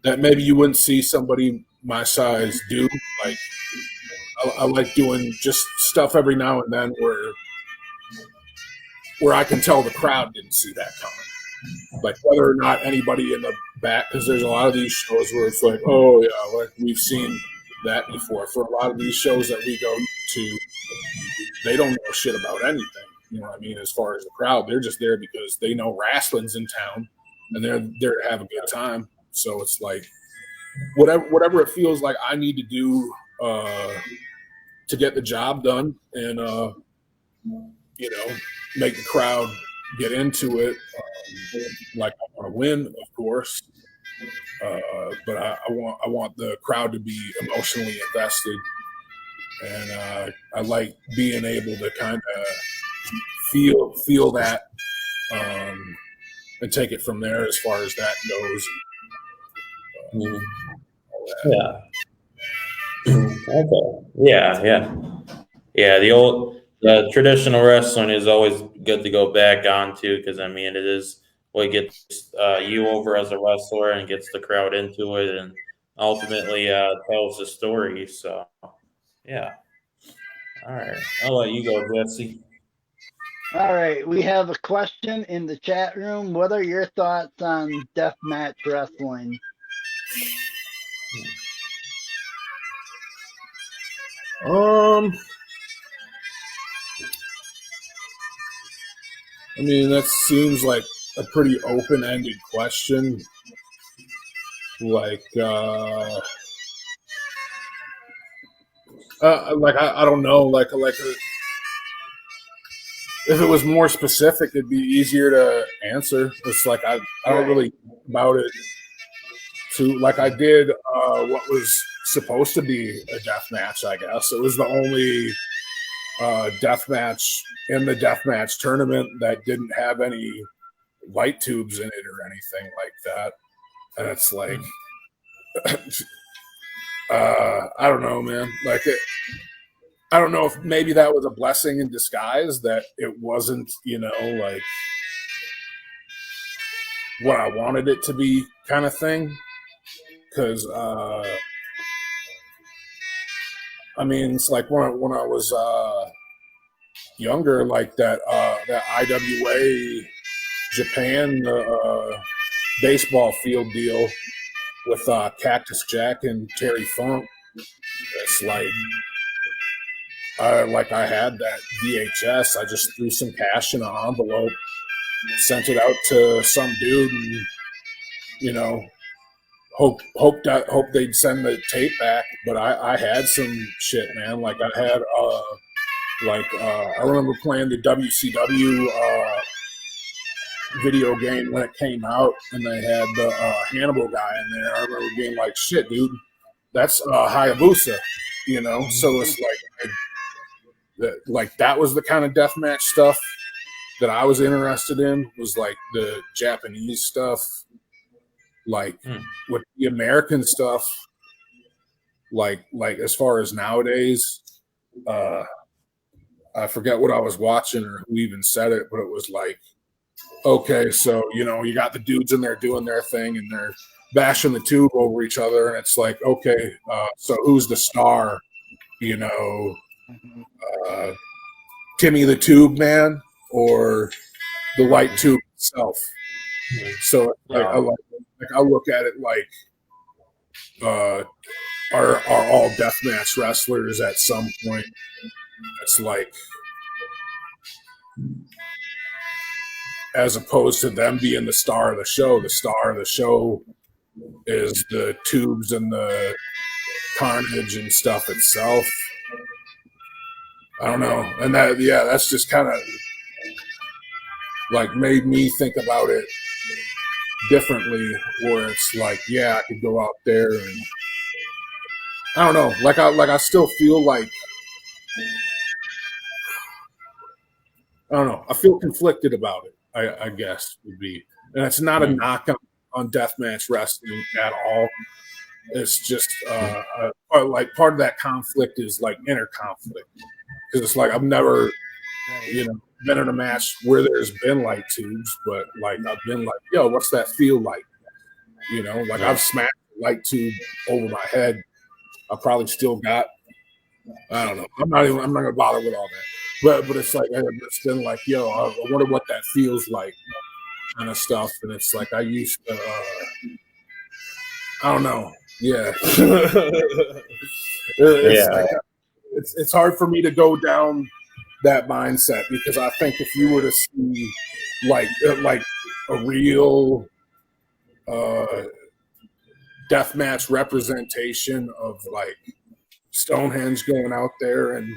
that maybe you wouldn't see somebody my size do. Like I like doing just stuff every now and then where I can tell the crowd didn't see that coming. Like whether or not anybody in the back, because there's a lot of these shows where it's like, oh yeah, like we've seen that before. For a lot of these shows that we go to, they don't know shit about anything. You know what I mean? As far as the crowd, they're just there because they know wrestling's in town and they're there to have a good time. So it's like whatever it feels like I need to do to get the job done and you know, make the crowd get into it. Like I want to win, of course, but I want the crowd to be emotionally invested, and I like being able to kind of feel that and take it from there as far as that goes. Yeah. Okay. Yeah. The traditional wrestling is always good to go back onto because I mean it is what gets you over as a wrestler and gets the crowd into it and ultimately tells the story. So yeah. All right. I'll let you go, Jesse. All right, we have a question in the chat room. What are your thoughts on deathmatch wrestling? I mean, that seems like a pretty open-ended question. Like, I don't know. Like if it was more specific, it'd be easier to answer. It's like I don't really think about it too. Like I did what was supposed to be a death match. I guess it was the only death match in the death match tournament that didn't have any light tubes in it or anything like that. And it's like, I don't know, man. Like I don't know if maybe that was a blessing in disguise that it wasn't, you know, like what I wanted it to be kind of thing. Because, I mean, it's like when I was younger, like that IWA Japan baseball field deal with Cactus Jack and Terry Funk. It's like, I had that VHS. I just threw some cash in an envelope, sent it out to some dude, and you know, hope they'd send the tape back. But I had some shit, man. Like I had I remember playing the WCW video game when it came out, and they had the Hannibal guy in there. I remember being like, "Shit, dude, that's Hayabusa," you know. So it's like that was the kind of deathmatch stuff that I was interested in. Was like the Japanese stuff, like with the American stuff. Like as far as nowadays, I forget what I was watching or who even said it, but it was like, okay, so you know, you got the dudes in there doing their thing and they're bashing the tube over each other, and it's like, okay, so who's the star? You know, Timmy the Tube Man or the light tube itself. So like, I look at it like are all deathmatch wrestlers at some point. It's like, as opposed to them being the star of the show is the tubes and the carnage and stuff itself. I don't know. And that's just kind of like made me think about it differently, where it's like, yeah, I could go out there and I don't know. I still feel like, I don't know. I feel conflicted about it, I guess would be. And it's not a knock on deathmatch wrestling at all. It's just like part of that conflict is like inner conflict, because it's like I've never, been in a match where there's been light tubes, but like I've been like, yo, what's that feel like? I've smashed a light tube over my head. I probably still got, I don't know. I'm not gonna bother with all that. But it's like it's been like, yo, I wonder what that feels like, kind of stuff. And it's like I used to, I don't know. Yeah. It's hard for me to go down that mindset, because I think if you were to see like a real deathmatch representation of like Stonehenge going out there and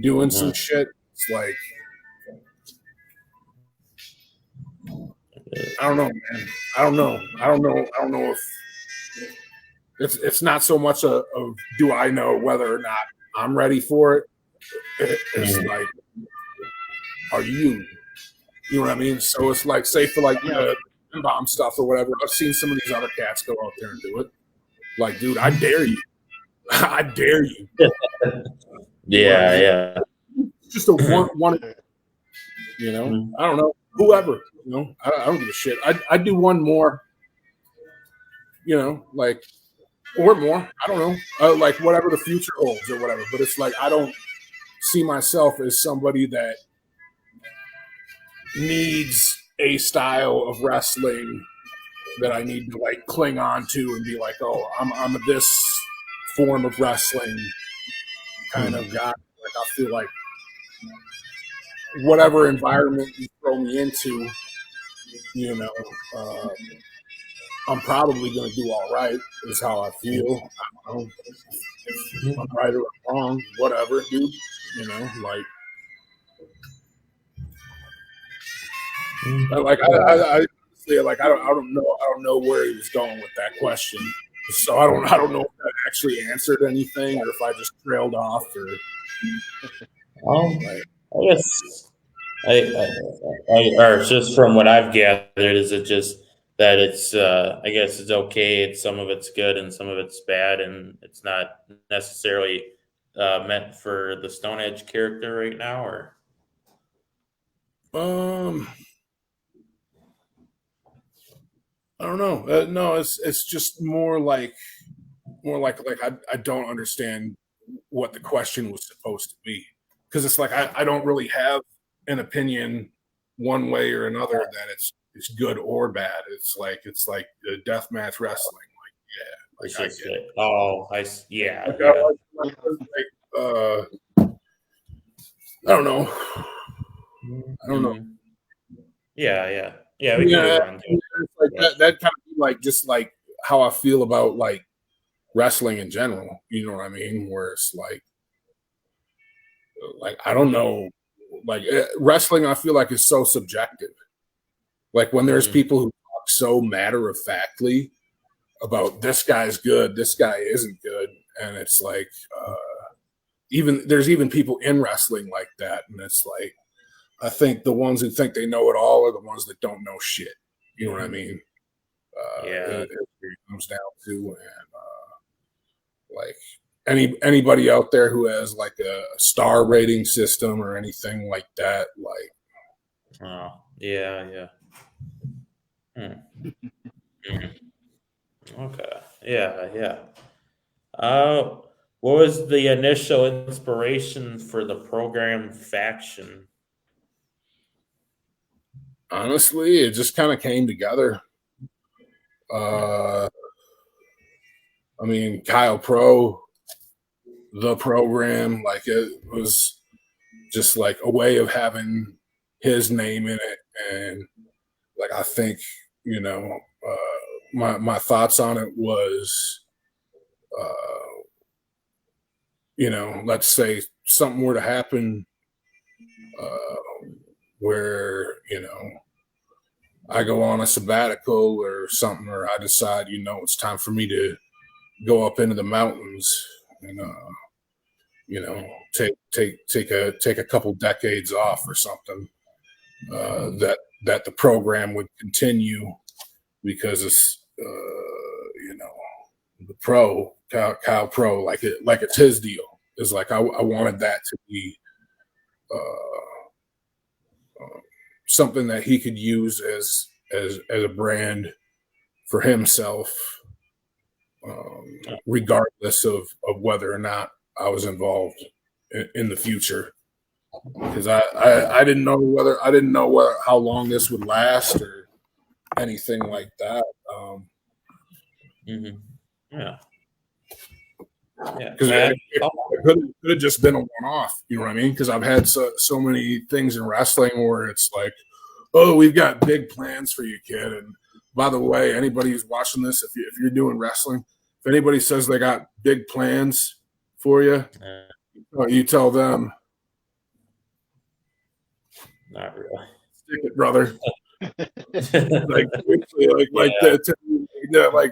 doing some shit, it's like, I don't know, man. I don't know if it's not so much of do I know whether or not I'm ready for it. It's like, are you? You know what I mean? So it's like, say for like bomb stuff or whatever. I've seen some of these other cats go out there and do it. Like, dude, I dare you. I dare you. Yeah. Just a one. I don't know. Whoever. I don't give a shit. I do one more. Like, or more. I don't know. Like whatever the future holds or whatever. But it's like I don't see myself as somebody that needs a style of wrestling that I need to like cling on to and be like, oh, I'm this form of wrestling kind of guy. Like I feel like whatever environment you throw me into, I'm probably going to do all right. Is how I feel. I don't know if I'm right or wrong. Whatever, dude. Like. Like I don't know where he was going with that question. So I don't know if that actually answered anything, or if I just trailed off, or. I guess or just from what I've gathered, is it just that it's I guess it's okay. Some of it's good and some of it's bad, and it's not necessarily meant for the Stonehenge character right now, or. I don't know. No, it's just more like I don't understand what the question was supposed to be, because it's like I don't really have an opinion one way or another that it's good or bad. It's like deathmatch wrestling. Like, yeah, like It's just yeah. I don't know. I don't know. Yeah. We can move on to it. Like that kind of like just like how I feel about like wrestling in general. You know what I mean? Where it's like I don't know. Like wrestling, I feel like is so subjective. Like when there's people who talk so matter of factly about this guy's good, this guy isn't good, and it's like there's even people in wrestling like that, and it's like I think the ones who think they know it all are the ones that don't know shit. You know what I mean? It comes down to, and like anybody out there who has like a star rating system or anything like that, like. Oh, yeah. Okay. Yeah. What was the initial inspiration for the program faction? Honestly, it just kind of came together. I mean, Kyle Pro, the program, like it was just like a way of having his name in it. And like, I think, you know, my thoughts on it was, uh, you know, let's say something were to happen uh, where, you know, I go on a sabbatical or something, or I decide, you know, it's time for me to go up into the mountains and, you know, take a couple decades off or something. That the program would continue because it's, you know, the pro Kyle Pro, like it's his deal. Is like I wanted that to be uh, something that he could use as a brand for himself, regardless of whether or not I was involved in the future. Because I didn't know how long this would last or anything like that. Mm-hmm. Yeah. Yeah. Because it could have just been a one-off, you know what I mean? Because I've had so many things in wrestling where it's like, oh, we've got big plans for you, kid. And by the way, anybody who's watching this, if you're doing wrestling, if anybody says they got big plans for you, you tell them, not really. stick it, brother. like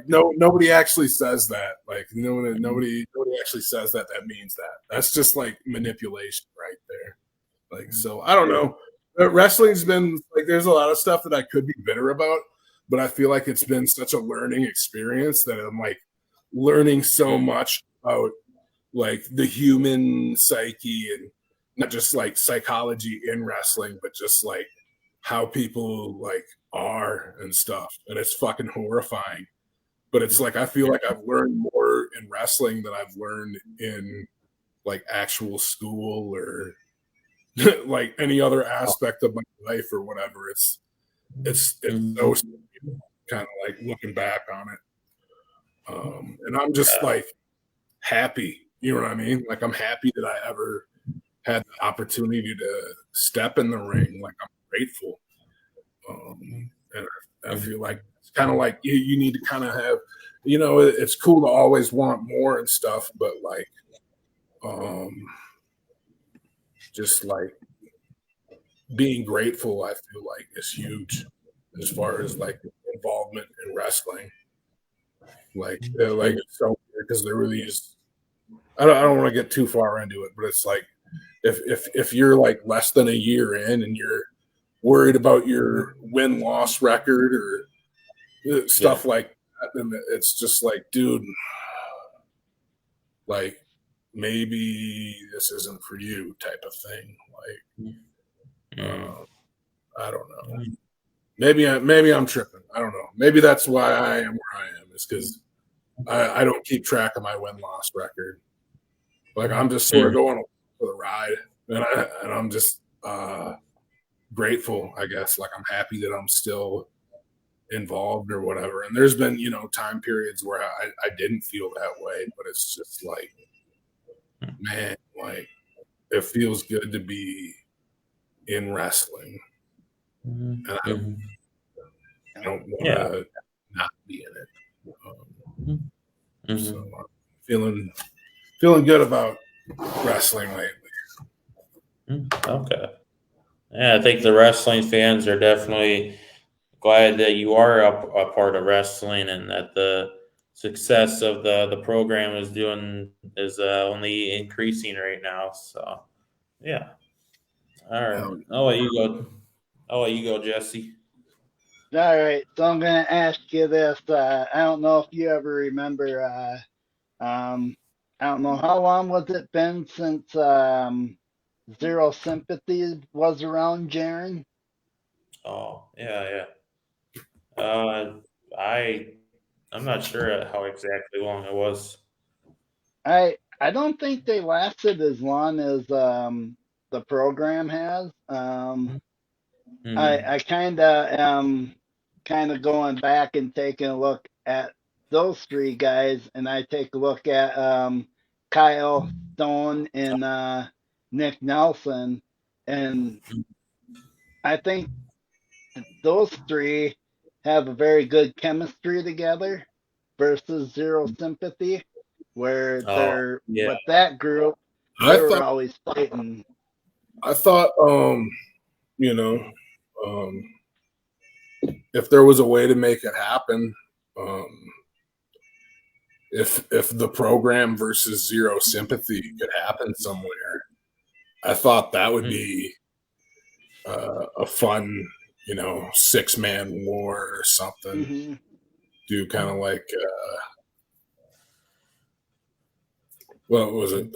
nobody actually says that. Like nobody actually says that means that. That's just like manipulation right there. Like, so I don't know. Wrestling's been like, there's a lot of stuff that I could be bitter about, but I feel like it's been such a learning experience that I'm like learning so much about like the human psyche and not just like psychology in wrestling, but just like how people like are and stuff. And it's fucking horrifying. But it's like I feel like I've learned more in wrestling than I've learned in like actual school or like any other aspect of my life or whatever. It's so kind of like looking back on it. And I'm just like happy, you know what I mean? Like I'm happy that I ever had the opportunity to step in the ring. Like I'm grateful. And I feel like it's kind of like you need to kind of have, you know, it's cool to always want more and stuff, but like, just like being grateful, I feel like is huge as far as like involvement in wrestling. Like it's so weird because there really is. I don't want to get too far into it, but it's like if you're like less than a year in and you're worried about your win-loss record or stuff like that, and it's just like, dude, like maybe this isn't for you type of thing. Like, I don't know. Maybe I'm tripping. I don't know. Maybe that's why I am where I am. Is because I don't keep track of my win-loss record. Like I'm just sort of going for the ride, and I'm just grateful, I guess. Like I'm happy that I'm still involved or whatever. And there's been, you know, time periods where I didn't feel that way, but it's just like, man, like it feels good to be in wrestling. And I don't want to not be in it. So I'm feeling good about wrestling lately. Okay. Yeah, I think the wrestling fans are definitely glad that you are a part of wrestling and that the success of the program is only increasing right now. So, yeah. All right. I'll let you go, Jesse. All right, so I'm gonna ask you this. I don't know if you ever remember. I don't know how long was it been since Zero Sympathy was around, Jeryn? Oh, yeah. I'm not sure how exactly long it was. I don't think they lasted as long as the program has. I kind of am kind of going back and taking a look at those three guys and I take a look at Kyle Stone and Nick Nelson, and I think those three have a very good chemistry together versus Zero Sympathy, where Oh, they're yeah. with that group, I they were thought, always fighting. you know, um, if there was a way to make it happen, if the program versus Zero Sympathy could happen somewhere, I thought that would be a fun, 6-man war or something. Mm-hmm. Do kind of like what was it?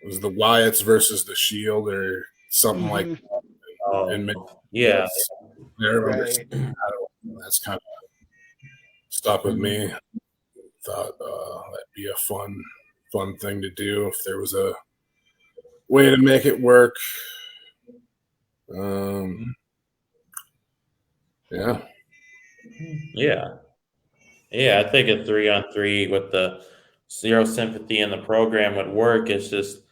It was the Wyatts versus the Shield or something like Mm-hmm. that. Oh, And yeah. I remember Right. that's kind of stuck with Mhm. me. Thought that'd be a fun thing to do if there was a way to make it work. Yeah. Yeah. Yeah, I think a 3-on-3 with the Zero Sympathy in the program would work. It's just,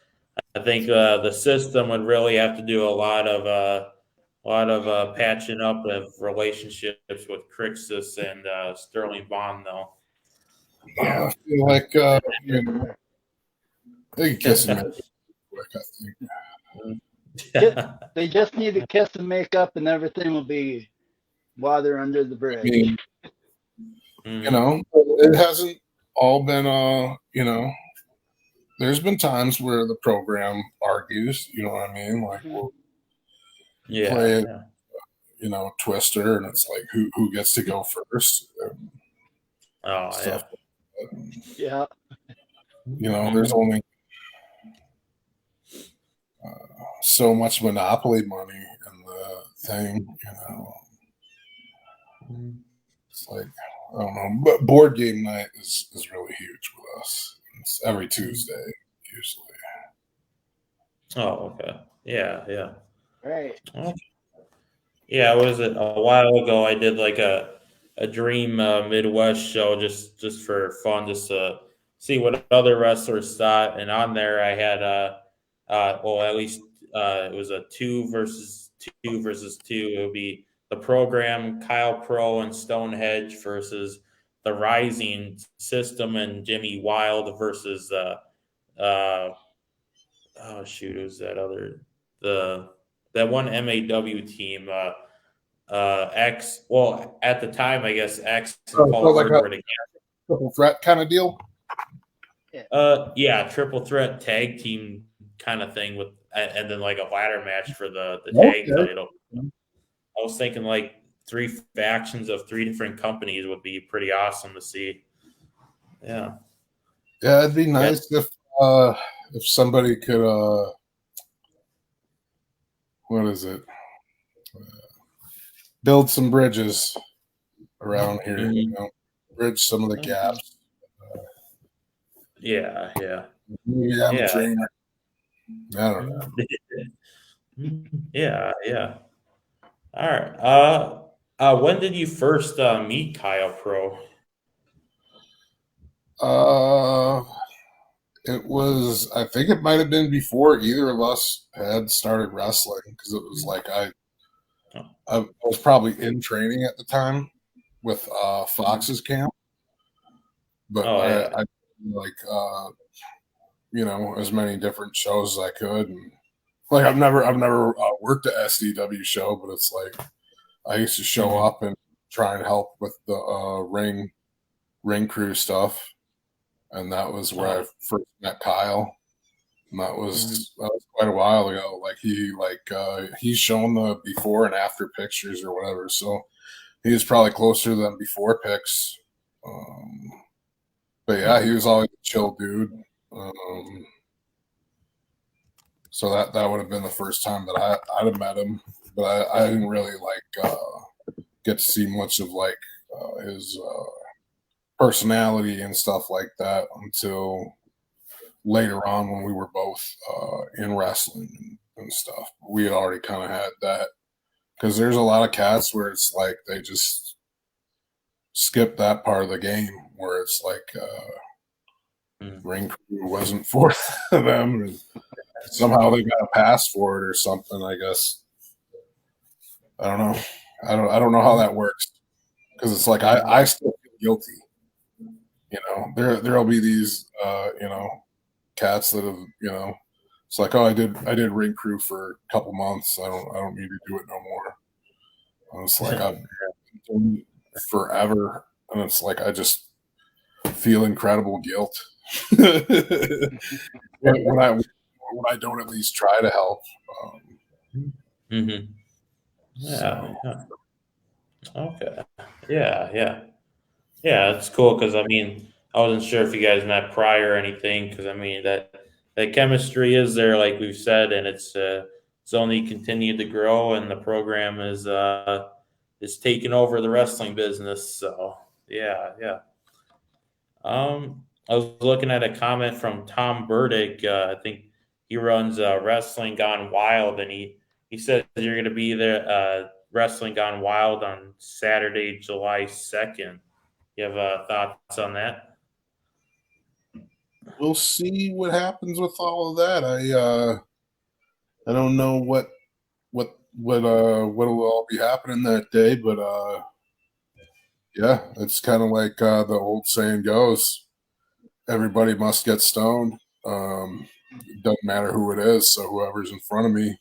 I think the system would really have to do a lot of patching up of relationships with Crixus and Sterling Bond, though. I feel like they can kiss and make it quick, I think. They just need to kiss and make up, and everything will be water under the I bridge. mean, Mhm. it hasn't all been there's been times where the program argues, you know what I mean? Like we'll Yeah, play it, yeah. Twister, and it's like who gets to go first and Oh, stuff. yeah. Yeah. There's only so much monopoly money in the thing, It's like I don't know, but board game night is really huge with us. It's every Tuesday usually. Oh, okay. Yeah, yeah. Right. Well, yeah, what was it? A while ago, I did like a Dream Midwest show just for fun, just to see what other wrestlers thought. And on there, I had well, at least it was a two versus two. It would be the program, Kyle Pro and Stonehenge versus the Rising System and Jimmy Wild versus uh oh shoot, who's that other the that one MAW team. X. Well, at the time, I guess X and So Paul like Berg a were together. triple threat kind of deal. Yeah, triple threat tag team kind of thing with, and then like a ladder match for the tag Okay. title. I was thinking like 3 factions of 3 different companies would be pretty awesome to see. Yeah. Yeah, it'd be nice if somebody could what is it? Build some bridges around here, Mhm. bridge some of the gaps. Yeah, yeah. Maybe I'm a Yeah. dreamer. I don't know. Yeah, yeah. All right. When did you first meet Kyle Pro? It was, I think it might have been before either of us had started wrestling because it was like I was probably in training at the time with Fox's camp, but Oh yeah. I like as many different shows as I could, and like I've never worked a SDW show, but it's like I used to show up and try and help with the ring crew stuff, and that was where I first met Kyle. And that was quite a while ago. Like he's shown the before and after pictures or whatever. So he was probably closer than before pics. But yeah, he was always a chill dude. So that would have been the first time that I'd have met him. But I didn't really get to see much of his personality and stuff like that until later on when we were both in wrestling and stuff. We had already kind of had that because there's a lot of cats where it's like they just skip that part of the game where it's like ring crew wasn't for them. And somehow they got a pass for it or something, I guess. I don't know. I don't know how that works. Because it's like I still feel guilty. You know, there'll be these you know, cats that have, you know, it's like, oh, I did ring crew for a couple months. I don't need to do it no more. And it's like I've been doing it forever, and it's like I just feel incredible guilt when I don't at least try to help. Yeah. Okay. Yeah. It's cool because I mean I wasn't sure if you guys met prior or anything because I mean that chemistry is there like we've said and it's only continued to grow and the program is taking over the wrestling business. So yeah. I was looking at a comment from Tom Burdick. I think he runs Wrestling Gone Wild, and he says you're going to be there Wrestling Gone Wild on Saturday, July 2nd. You have thoughts on that? We'll see what happens with all of that. I don't know what'll all be happening that day, but yeah, it's kind of like the old saying goes: everybody must get stoned. It doesn't matter who it is. So whoever's in front of me,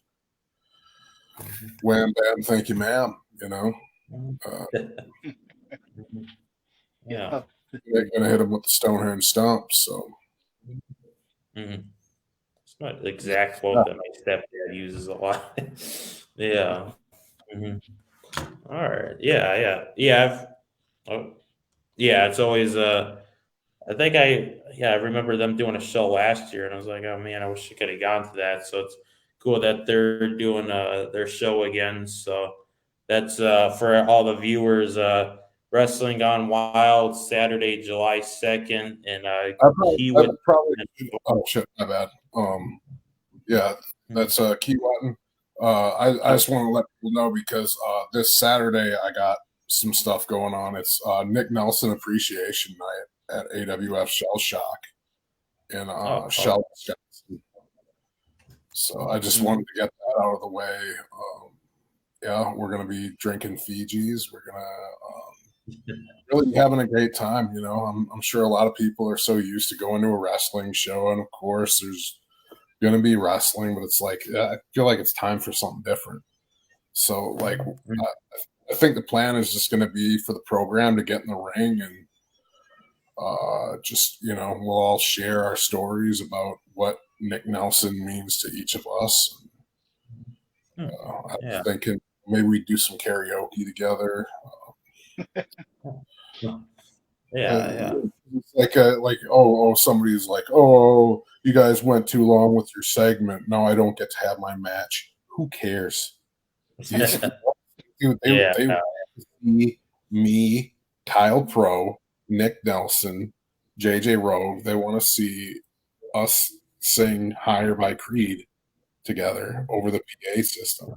wham bam, thank you, ma'am. You know, Yeah. they're gonna hit him with the Stonehenge stomp. So. It's not the exact quote that my stepdad uses a lot. Yeah. All right. Yeah. It's always I think I remember them doing a show last year, and I was like, oh man, I wish I could have gone to that. So it's cool that they're doing their show again. So that's for all the viewers. Wrestling Gone Wild, Saturday, July 2nd, and oh shit, my bad. Yeah, that's Keywatton. I just want to let people know because this Saturday I got some stuff going on. It's Nick Nelson Appreciation Night at AWF Shell Shock in Shell, Wisconsin. So I just wanted to get that out of the way. Yeah, we're gonna be drinking Fijis. We're gonna really be having a great time. You know, I'm sure a lot of people are so used to going to a wrestling show, and of course, there's going to be wrestling, but it's like I feel like it's time for something different. So, like, I think the plan is just going to be for the program to get in the ring and just, you know, we'll all share our stories about what Nick Nelson means to each of us. I'm thinking maybe we do some karaoke together. Yeah. It's like somebody's like, oh, you guys went too long with your segment. No, I don't get to have my match. Who cares? They me, Kyle Pro, Nick Nelson, JJ Rogue. They want to see us sing "Higher" by Creed together over the PA system.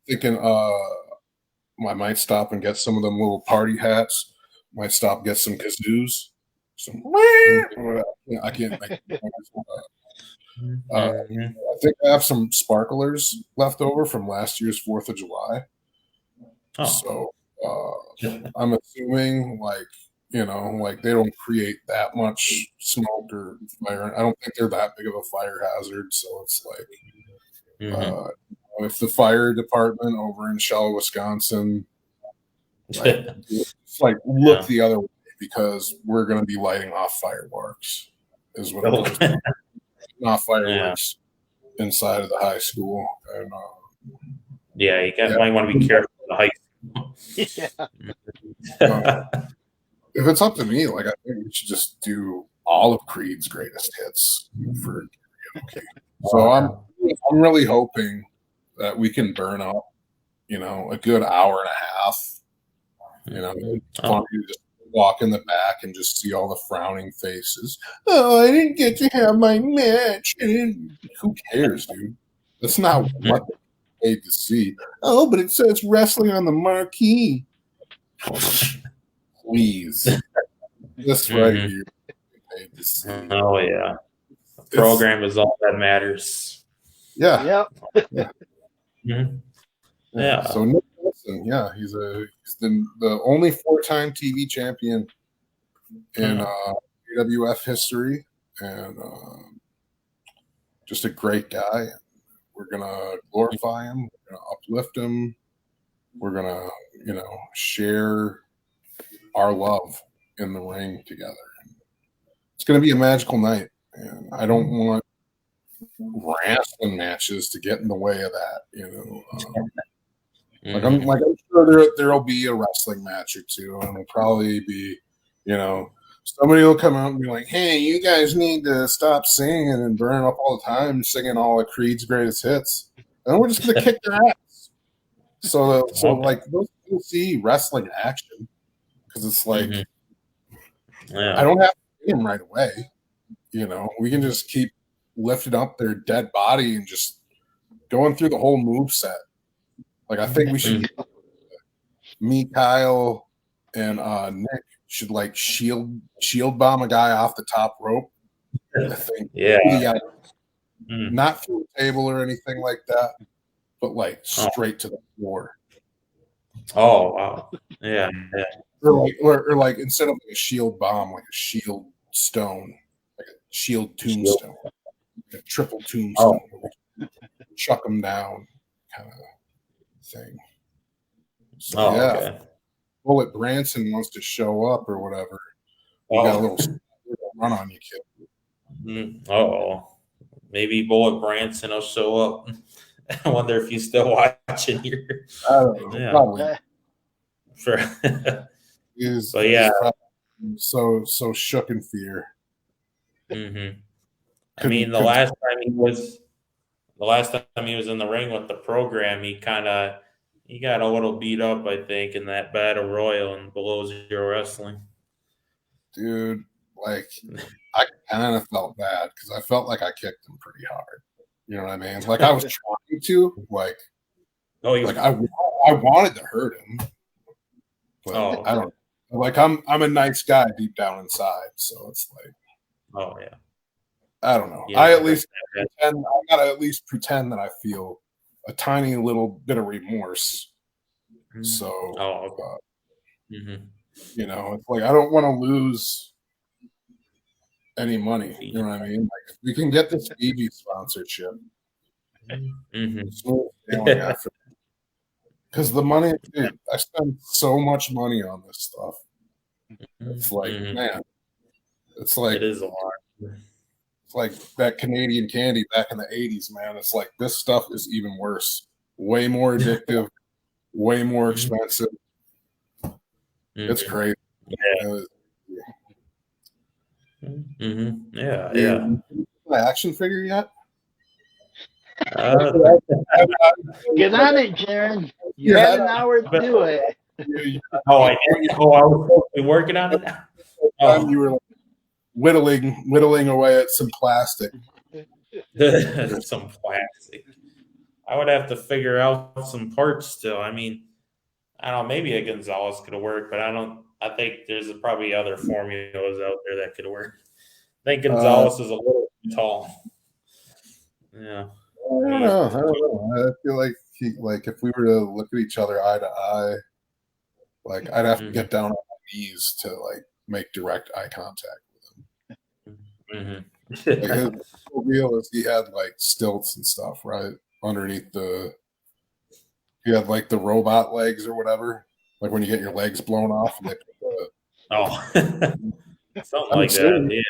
Thinking I might stop and get some of them little party hats. Might stop and get some kazoos. I can't make I think I have some sparklers left over from last year's 4th of July. So I'm assuming they don't create that much smoke or fire. I don't think they're that big of a fire hazard. So it's like if the fire department over in Shell, Wisconsin, look the other way because we're going to be lighting off fireworks. Is what it is. Not fireworks inside of the high school. And might want to be careful with the high school. If it's up to me, I think we should just do all of Creed's greatest hits for karaoke. So I'm really hoping that we can burn up, a good hour and a half. Fun to just walk in the back and just see all the frowning faces. Oh, I didn't get to have my match. Who cares, dude? That's not what they paid to see. Oh, but it says wrestling on the marquee. Please. This right here. Paid to see. Oh yeah. The program is all that matters. Yeah. Yep. Mhm. Yeah. Yeah. So Nick Wilson, yeah, he's the only 4-time TV champion in UWF history, and just a great guy. We're gonna glorify him. We're gonna uplift him. We're gonna, share our love in the ring together. It's gonna be a magical night, and I don't want wrestling matches to get in the way of that. I'm sure there'll be a wrestling match or two, and it'll probably be, somebody will come out and be like, "Hey, you guys need to stop singing and burning up all the time singing all of Creed's greatest hits," and we're just gonna kick their ass. So like those people see wrestling action, because it's like I don't have to see them right away. We can just keep lifting up their dead body and just going through the whole move set. Like I think we should. Me, Kyle, and Nick should like shield bomb a guy off the top rope. I think. Yeah. Not through a table or anything like that, but like straight to the floor. Oh wow. Yeah. Or like instead of like a shield bomb, like a shield stone, like a shield tombstone, like a triple tombstone. Chuck them down, kind of thing. So okay. Bullet Branson wants to show up or whatever. You got a little run on you, kid. Maybe Bullet Branson will show up. I wonder if he's still watching here. I don't know. Probably. Sure. He's so shook in fear. I mean, the last time he was in the ring with the program, he got a little beat up, I think, in that battle royal in Below Zero Wrestling. Dude, like I kind of felt bad because I felt like I kicked him pretty hard. You know what I mean? Like I was trying to, I wanted to hurt him, but I don't. Like I'm a nice guy deep down inside, so it's like, I don't know. I gotta at least pretend that I feel a tiny little bit of remorse. So, it's like I don't want to lose any money. You know what I mean? Like we can get this Fiji sponsorship. Because the money, dude, I spend so much money on this stuff. It's like, man, it's like it is a lot. It's like that Canadian candy back in the 80s, man. It's like this stuff is even worse. Way more addictive, way more expensive. It's crazy. Yeah. My action figure yet? Get on it, Jeryn. You had an hour to do it. I was supposed to be working on it now. You were like whittling away at some plastic. Some plastic. I would have to figure out some parts still. I mean, I don't know, maybe a Gonzalez could work, but I think there's probably other formulas out there that could work. I think Gonzalez is a little too tall. Yeah. I don't know. I feel like if we were to look at each other eye to eye, like I'd have to get down on my knees to like make direct eye contact with him. Like his whole deal is he had like stilts and stuff, right? Underneath he had like the robot legs or whatever. Like when you get your legs blown off and they put something like that. Yeah.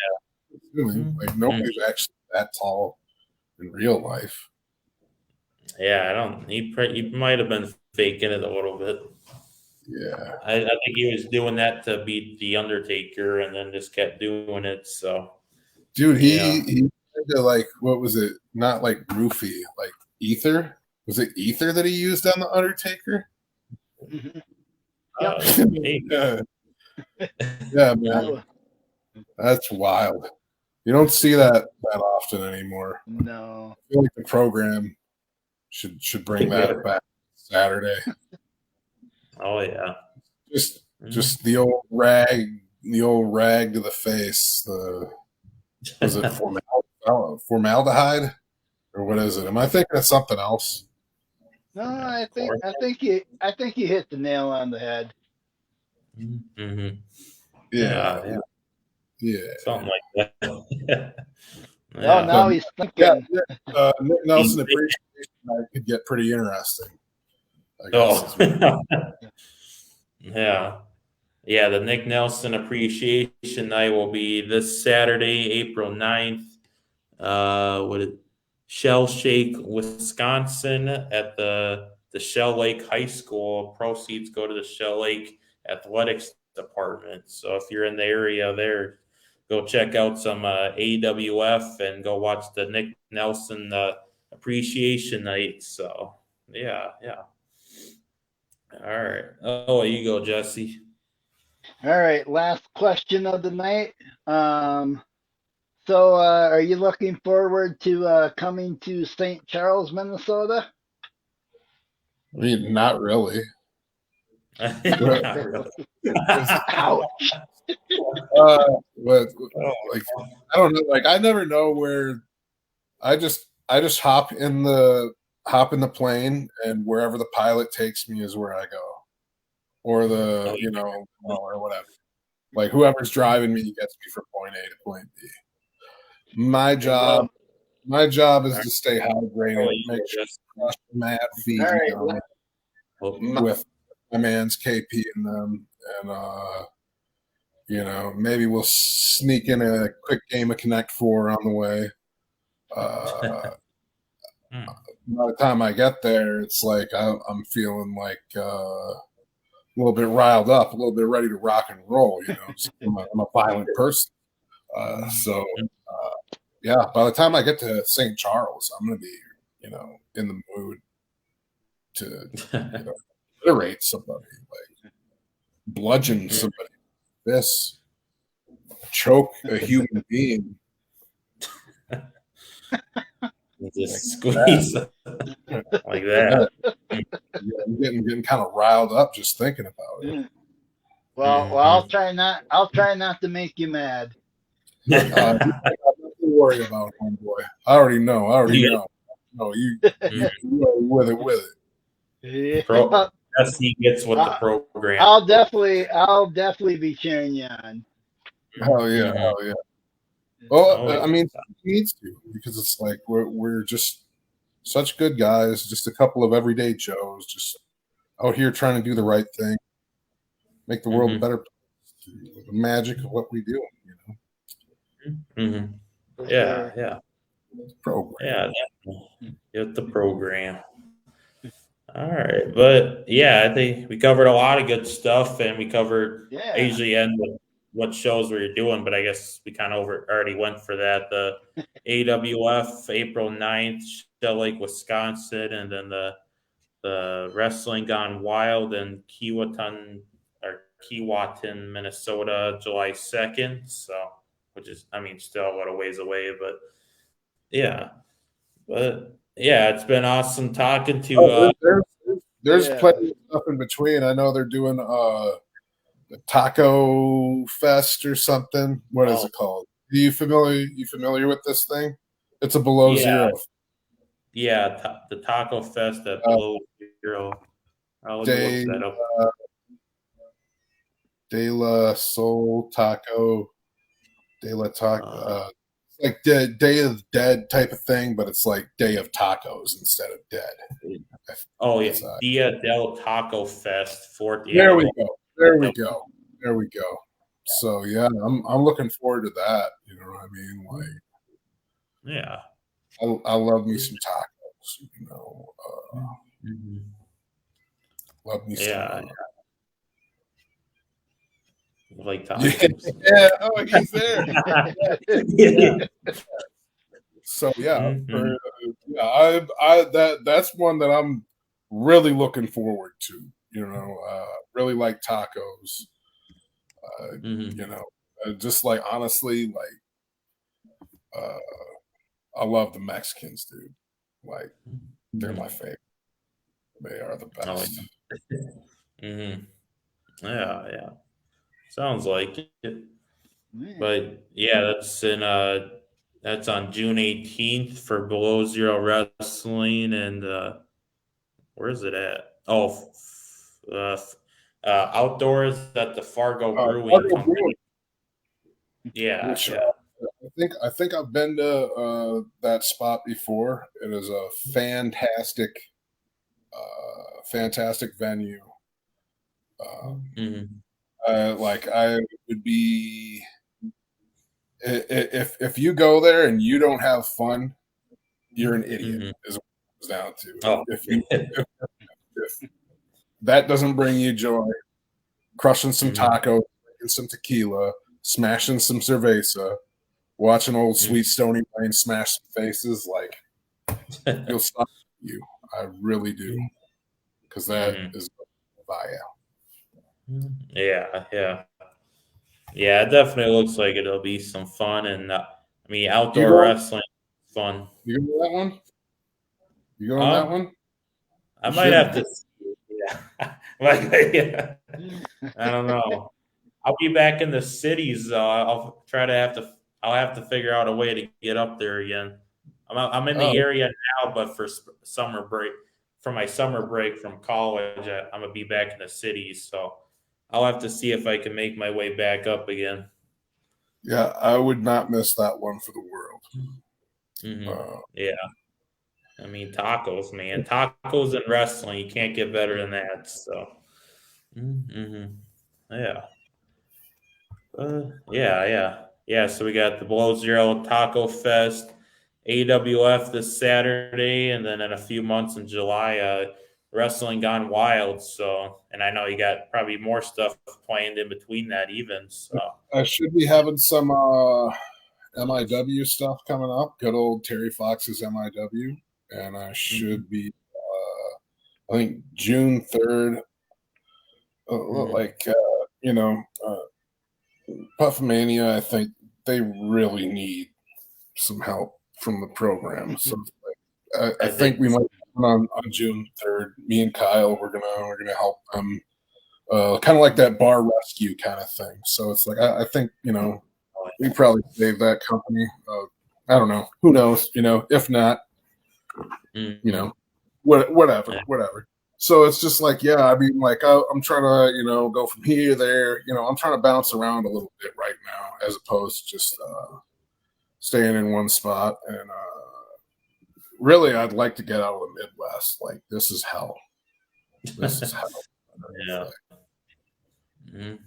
Like nobody's actually that tall in real life. Yeah, he might have been faking it a little bit. Yeah. I think he was doing that to beat The Undertaker and then just kept doing it. So, dude, he did like, what was it? Not like roofie, like ether. Was it ether that he used on The Undertaker? Yeah, man. That's wild. You don't see that often anymore. No. I feel like the program should bring that back Saturday. Oh yeah. Just the old rag to the face. Was it formaldehyde or what is it? Am I thinking of something else? No, I think you hit the nail on the head. Mm-hmm. Yeah. Something like that. Oh, now he's thinking. Nick Nelson appreciation night could get pretty interesting. I guess. Oh, yeah. The Nick Nelson Appreciation Night will be this Saturday, April 9th. Shell Shake, Wisconsin, at the Shell Lake High School. Proceeds go to the Shell Lake Athletics Department. So if you're in the area there, go check out some AWF and go watch the Nick Nelson Appreciation Night. So yeah. All right. Oh, you go, Jesse. All right, last question of the night. So, are you looking forward to coming to St. Charles, Minnesota? I mean, not really. Not really. Ouch. But like, I don't know. Like, I never know where. I just hop in the plane, and wherever the pilot takes me is where I go, or or whatever. Like, whoever's driving me gets me from point A to point B. My job is to stay hydrated, make sure to crush the mad feed with my man's KP in them, and maybe we'll sneak in a quick game of Connect 4 on the way. By the time I get there, it's like I'm feeling like a little bit riled up, a little bit ready to rock and roll. So I'm a violent person. Yeah, by the time I get to St. Charles, I'm going to be, in the mood to obliterate somebody, like bludgeon somebody, choke a human being. Just squeeze like that. I'm getting kind of riled up just thinking about it. Well, I'll try not to make you mad. Nothing to worry about, homeboy. I already know. No, you with it. Yeah. Jesse gets with the program. I'll definitely be cheering you on. Hell yeah. Well, I mean, he needs to, because it's like we're just such good guys, just a couple of everyday Joes, just out here trying to do the right thing, make the world a better place. The magic of what we do, Yeah. Program. Yeah, definitely. Get the program. All right, but yeah, I think we covered a lot of good stuff, and we covered. Yeah. I usually end with what shows we're doing, but I guess we kind of already went for that. The AWF April 9th, Shell Lake, Wisconsin, and then the Wrestling Gone Wild in Keewatin, Minnesota, July 2nd. So, which is, still a little ways away, but yeah. But yeah, it's been awesome talking to. There's plenty of stuff in between. I know they're doing a Taco Fest or something. What is it called? Are you familiar with this thing? It's a below zero. Yeah, the Taco Fest at below zero. I'll look that up. De La Soul Taco. De La Taco. Like Day of the Dead type of thing, but it's like Day of Tacos instead of dead. Oh yeah, Dia del Taco Fest 4th. There we go. So yeah, I'm looking forward to that. You know what I mean? Like, yeah, I love me some tacos. Love me some. Yeah. Like tacos. Yeah. Oh, he's there. Yeah. So yeah, that's one that I'm really looking forward to. Really like tacos. Just like, honestly, like I love the Mexicans, dude. Like, they're my favorite. They are the best. Yeah. Sounds like it. Yeah. But yeah, that's on June 18th for Below Zero Wrestling, and where is it at? Oh, outdoors at the Fargo Brewing Fargo Brewing, Company. Yeah, which yeah. I think I've been to that spot before. It is a fantastic venue. Mhm. Like I would be if you go there and you don't have fun, you're an idiot. Mhm. Is what it comes down to. Oh, If that doesn't bring you joy, crushing some Mhm. tacos, drinking some tequila, smashing some cerveza, watching old sweet Stony Lane smash some faces, like you'll stop you. I really do, because that Mhm. is via. Yeah. Yeah, it definitely looks like it'll be some fun, and I mean, You outdoor go, wrestling is fun. you go on that one? You go on that Um, one? I You might should. have to see. Yeah, yeah. I don't know. I'll be back in the cities. I'll have to figure out a way to get up there again. I'm in the Oh, area now, but for summer break, for my summer break from college, I'm gonna be back in the cities. So I'll have to see if I can make my way back up again. yeah. I would not miss that one for the world. Uh, Yeah. I mean, tacos, man. Tacos and wrestling. You can't get better than that. So, hmm yeah. Yeah. So we got the Below Zero Taco Fest, AWF this Saturday, and then in a few months in July, Wrestling Gone Wild. So, and I know you got probably more stuff planned in between that, even. So, I should be having some MIW stuff coming up. Good old Terry Fox's MIW, and I mhm, should be. I think June 3rd. mhm, Like Puffmania. I think they really need some help from the program. So I I think think. we might on June 3rd. Me and Kyle, we're gonna help them. Kind of like that bar rescue kind of thing. So it's like I think we probably save that company. I don't know. Who knows? If not, Mhm, whatever. So it's just like, yeah, I mean, like I'm trying to, go from here to there. I'm trying to bounce around a little bit right now, as opposed to just staying in one spot. And really, I'd like to get out of the Midwest. Like this is hell. This is hell. yeah. Mhm.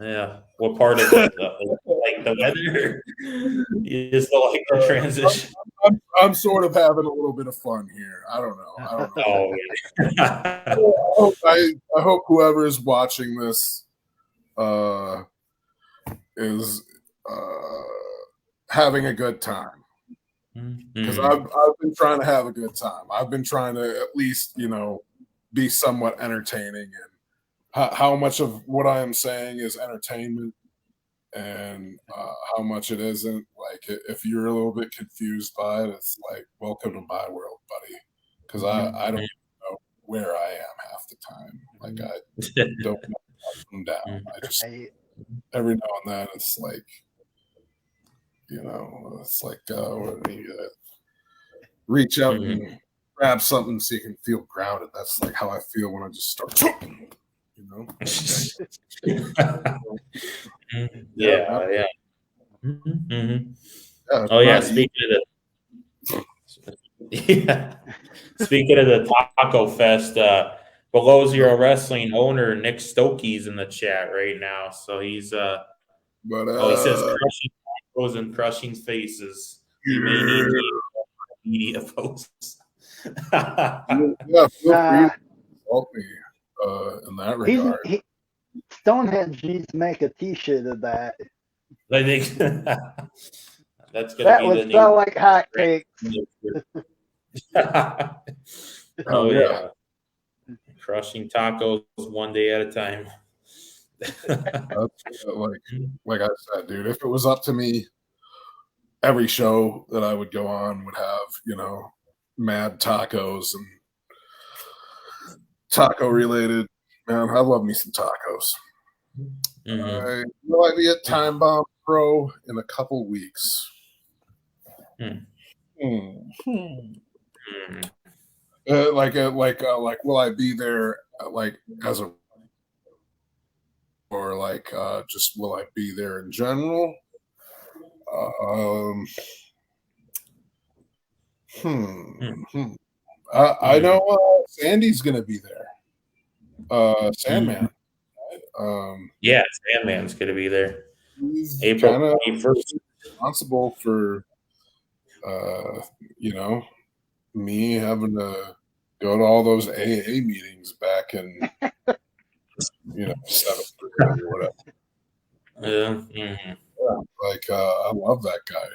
Yeah. What part of it? Like the weather? You just don't like the transition? I'm sort of having a little bit of fun here. I don't know. Oh, yeah. I hope whoever is watching this uh, is having a good time, because Mhm. I've been trying to have a good time. I've been trying to at least be somewhat entertaining, and how much of what I am saying is entertainment and how much it isn't. Like if you're a little bit confused by it, it's like welcome to my world, buddy. Because I don't know where I am half the time. Like I don't know up and down. I just I, every now and then it's like reach out Mhm. and grab something so you can feel grounded. That's like how I feel when I just start. Yeah, man. Yeah. Mhm. Yeah, it's Oh, yeah, not easy. speaking of the yeah. Speaking of the Taco Fest, Below Zero Wrestling owner Nick Stokey's in the chat right now. So But he says crushing tacos and crushing faces. He may need yeah, media posts. feel free to uh, help me in that he's regard. Stonehenge needs to make a T-shirt of that. I think that's going to That be the would new sell like hotcakes. Oh Oh, yeah, yeah. Crushing tacos one day at a time. that's like I said, dude. If it was up to me, every show that I would go on would have mad tacos and taco related Man, I love me some tacos. Mm-hmm. Will I be at Time Bomb Pro in a couple weeks? Hmm. Like, will I be there? As a, or just will I be there in general? Um, I know Sandy's gonna be there. Sandman. Yeah, Sandman's gonna be there. He's April kind of 21st. responsible for, you know, me having to go to all those AA meetings back in, 7th grade or whatever. I love that guy.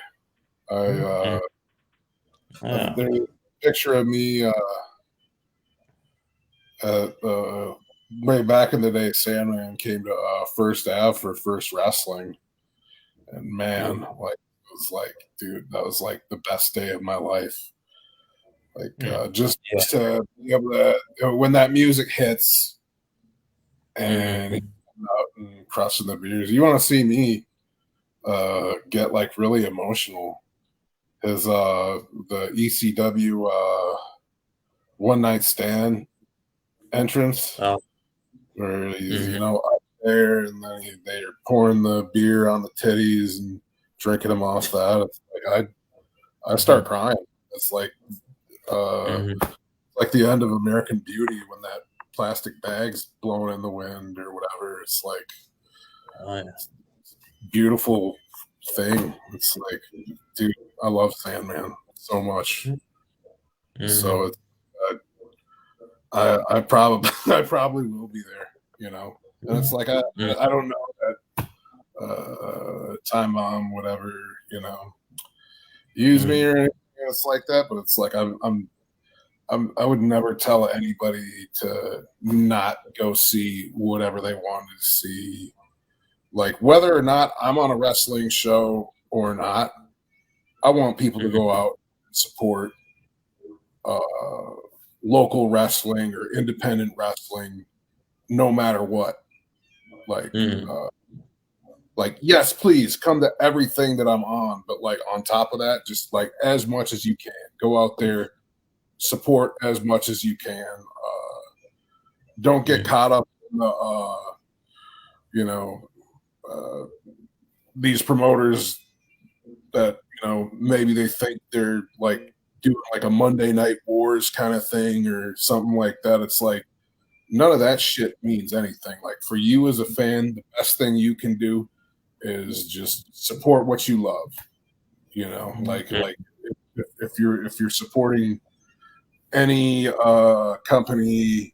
There's a picture of me way back in the day. Sandman came to First Ave for First Wrestling, and man, dude, that was like the best day of my life. Just to be able to, when that music hits and out and crushing the beers. You want to see me get like really emotional. Is the ECW One Night Stand entrance where he's up there and then they're pouring the beer on the titties and drinking them off that. It's like I start crying. It's like like the end of American Beauty when that plastic bag's blowing in the wind or whatever. It's like beautiful thing. It's like, dude, I love Sandman so much. So it's, I probably I probably will be there, And it's like I don't know that Time Bomb, whatever, use me or anything. It's like that, but it's like I would never tell anybody to not go see whatever they wanted to see. Like whether or not I'm on a wrestling show or not, I want people to go out and support local wrestling or independent wrestling, no matter what. Like, yes, please come to everything that I'm on, but like on top of that, just like as much as you can, go out there, support as much as you can. Don't get caught up in these promoters that maybe they think they're like doing like a Monday Night Wars kind of thing or something like that. It's like none of that shit means anything. Like for you as a fan, the best thing you can do is just support what you love. Like if you're supporting any company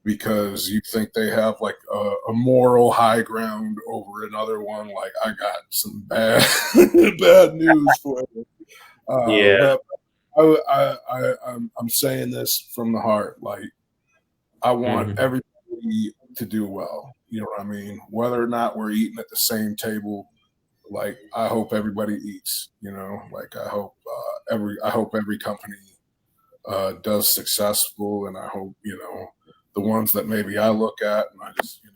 because you think they have like a moral high ground over another one, like I got some bad bad news for you. I'm saying this from the heart. Like I want everybody to do well. You know what I mean? Whether or not we're eating at the same table, like I hope everybody eats. Like I hope every company does successful, and I hope the ones that maybe I look at and I just go,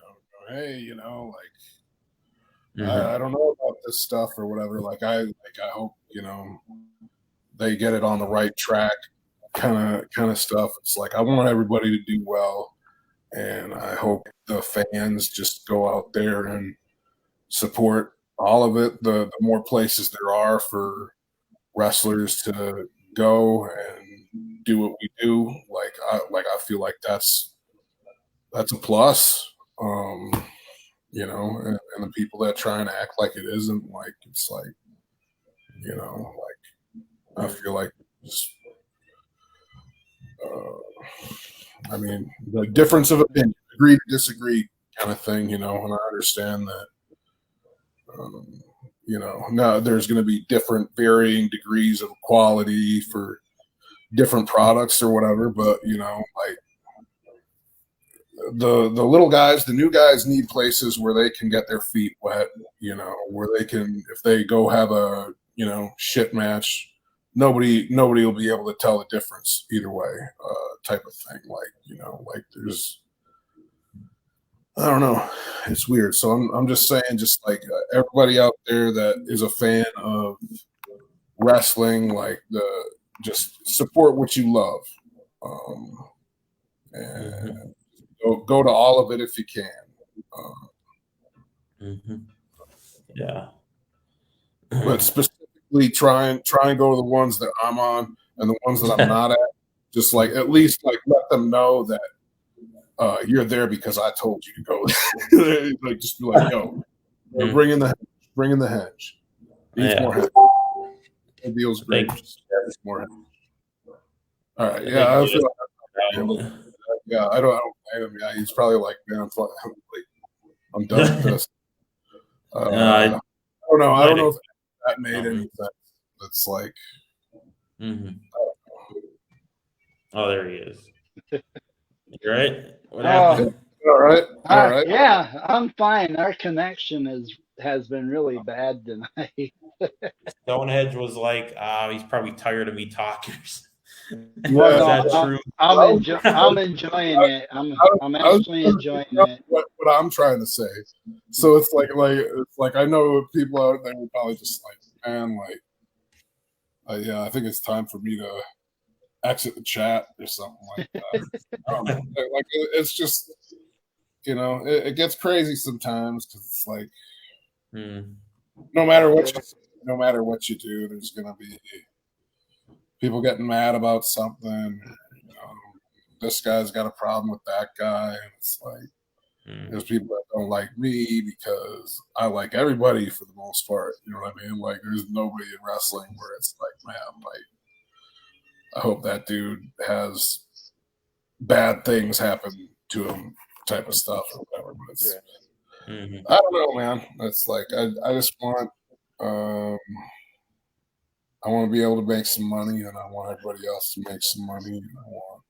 hey, I don't know about this stuff or whatever. Like I hope they get it on the right track, kind of stuff. It's like I want everybody to do well, and I hope the fans just go out there and support all of it. The more places there are for wrestlers to go and do what we do, I feel like that's a plus. And the people that try and act like it isn't, like it's like, I feel like just, I mean, the difference of opinion, agree to disagree kind of thing, and I understand that, now there's going to be different varying degrees of quality for different products or whatever, but, like the little guys, the new guys need places where they can get their feet wet, where they can, if they go have a, shit match, nobody will be able to tell the difference either way, type of thing. Like, like I don't know. It's weird. So I'm just saying, just like everybody out there that is a fan of wrestling, like just support what you love, and go to all of it if you can. Yeah. But specifically, try and go to the ones that I'm on and the ones that I'm not at. Just like at least like let them know that you're there because I told you to go. Like just be like, yo, bring in the hedge. Needs more hedge. The deal's great. More hedge. All right. Yeah, I feel like I don't blame him. Yeah, he's probably like, man, I'm done with this. I don't know. I don't know if that made any sense. It's like, oh, there he is. You right? What happened? All right. Yeah, I'm fine. Our connection has been really bad tonight. Stonehenge was like, he's probably tired of me talking. Well, is that true? I'm enjoying it. I'm actually enjoying it. What I'm trying to say. So it's like I know people out there are probably just like, man, like, yeah, I think it's time for me to exit the chat or something like that. I don't know. Like it's just, it gets crazy sometimes because it's like, no matter what you do, there's gonna be people getting mad about something. This guy's got a problem with that guy, and it's like there's people that don't like me because I like everybody for the most part. You know what I mean? Like there's nobody in wrestling where it's like, man, like I hope that dude has bad things happen to him, type of stuff or whatever. But it's, I don't know, man. It's like I just want. I want to be able to make some money, and I want everybody else to make some money, and I want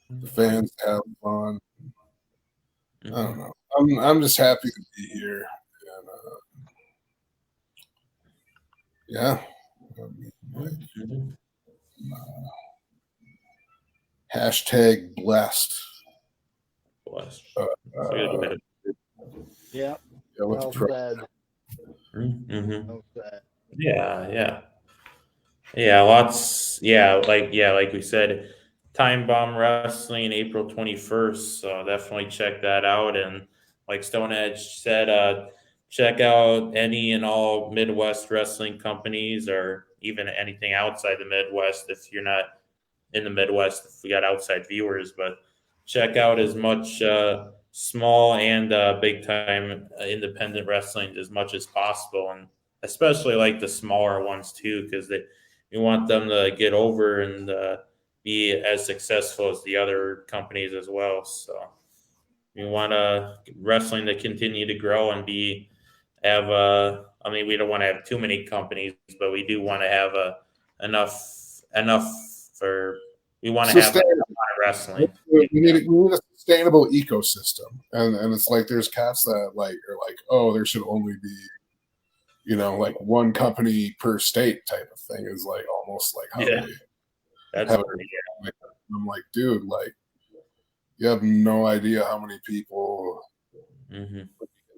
the fans to have fun. I don't know. I'm just happy to be here, and yeah. Hashtag blessed. Blessed. Yeah. Well said. Well said. Yeah, lots. Like we said, Time Bomb Wrestling, April 21st. So definitely check that out. And like Stonehenge said, check out any and all Midwest wrestling companies, or even anything outside the Midwest if you're not in the Midwest. If we got outside viewers, but check out as much small and big time independent wrestling as much as possible, and especially like the smaller ones too, because we want them to get over and be as successful as the other companies as well. So we want wrestling to continue to grow and have I mean, we don't want to have too many companies, but we do want to have enough for. We want to have a lot of wrestling. We need a sustainable ecosystem, and it's like there's cats that are like, oh, there should only be, like one company per state type of thing is like almost like how that's pretty good. I'm like, dude, like you have no idea how many people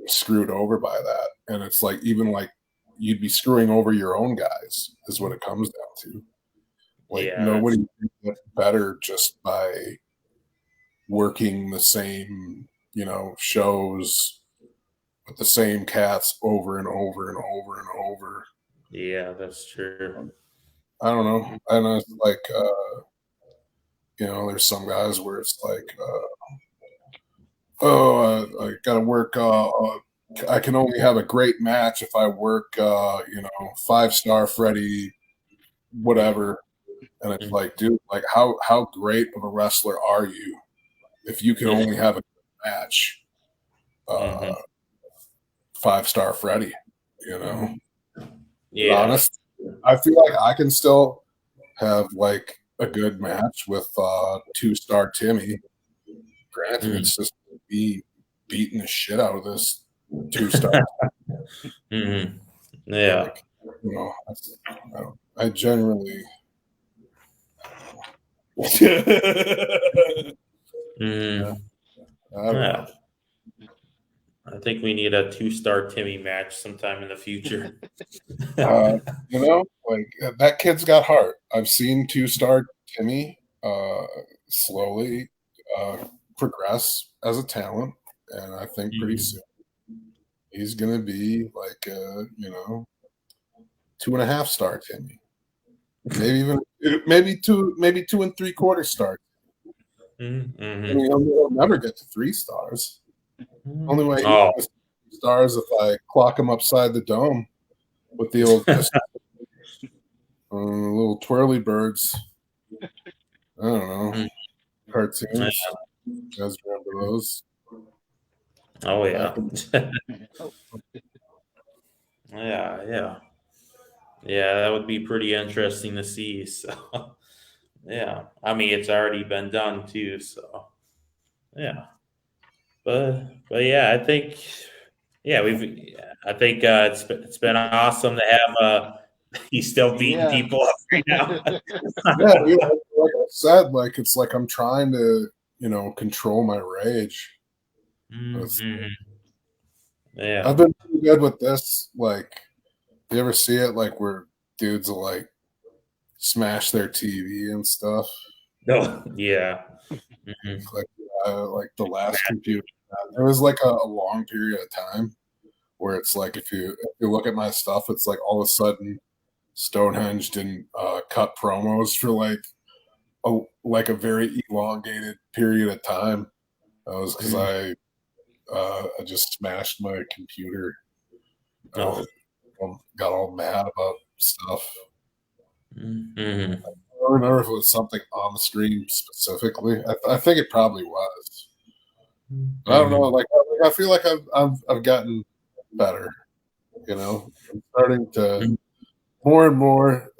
screwed over by that, and it's like even like you'd be screwing over your own guys is what it comes down to. Like nobody gets better just by working the same, shows with the same cats over and over and over and over. Yeah, that's true. I don't know. And it's like, there's some guys where it's like, I got to work. I can only have a great match if I work, 5-star Freddy, whatever. And it's like, dude, like how great of a wrestler are you if you can only have a good match? 5-star Freddy, Yeah. Honest, I feel like I can still have like a good match with 2-star Timmy. Granted, it's just be beating the shit out of this 2-star. Yeah. Like, I generally. I think we need a 2-star Timmy match sometime in the future. Like that kid's got heart. I've seen 2-star Timmy slowly progress as a talent, and I think pretty soon he's gonna be like 2.5-star Timmy. Maybe 2 and 3/4 star. Mm-hmm. I mean, he'll never get to 3 stars. Only way he gets 3 stars if I clock him upside the dome with the old little twirly birds. I don't know. Cartoons. You guys remember those? Oh yeah. Yeah. That would be pretty interesting to see. So yeah. I mean, it's already been done too, so yeah. But yeah, I think it's been awesome to have he's still beating people up right now. Like I said, like it's like I'm trying to, control my rage. Mm-hmm. Yeah. I've been pretty good with this. Like, you ever see it? Like where dudes will like smash their TV and stuff. No. Yeah. Mm-hmm. Like the last computer. There was like a long period of time where it's like if you look at my stuff, it's like all of a sudden Stonehenge didn't cut promos for like a very elongated period of time. That was because I just smashed my computer. Got all mad about stuff. Mm-hmm. I don't remember if it was something on the stream specifically. I think it probably was. I don't know. Like I feel like I've gotten better. I'm starting to more and more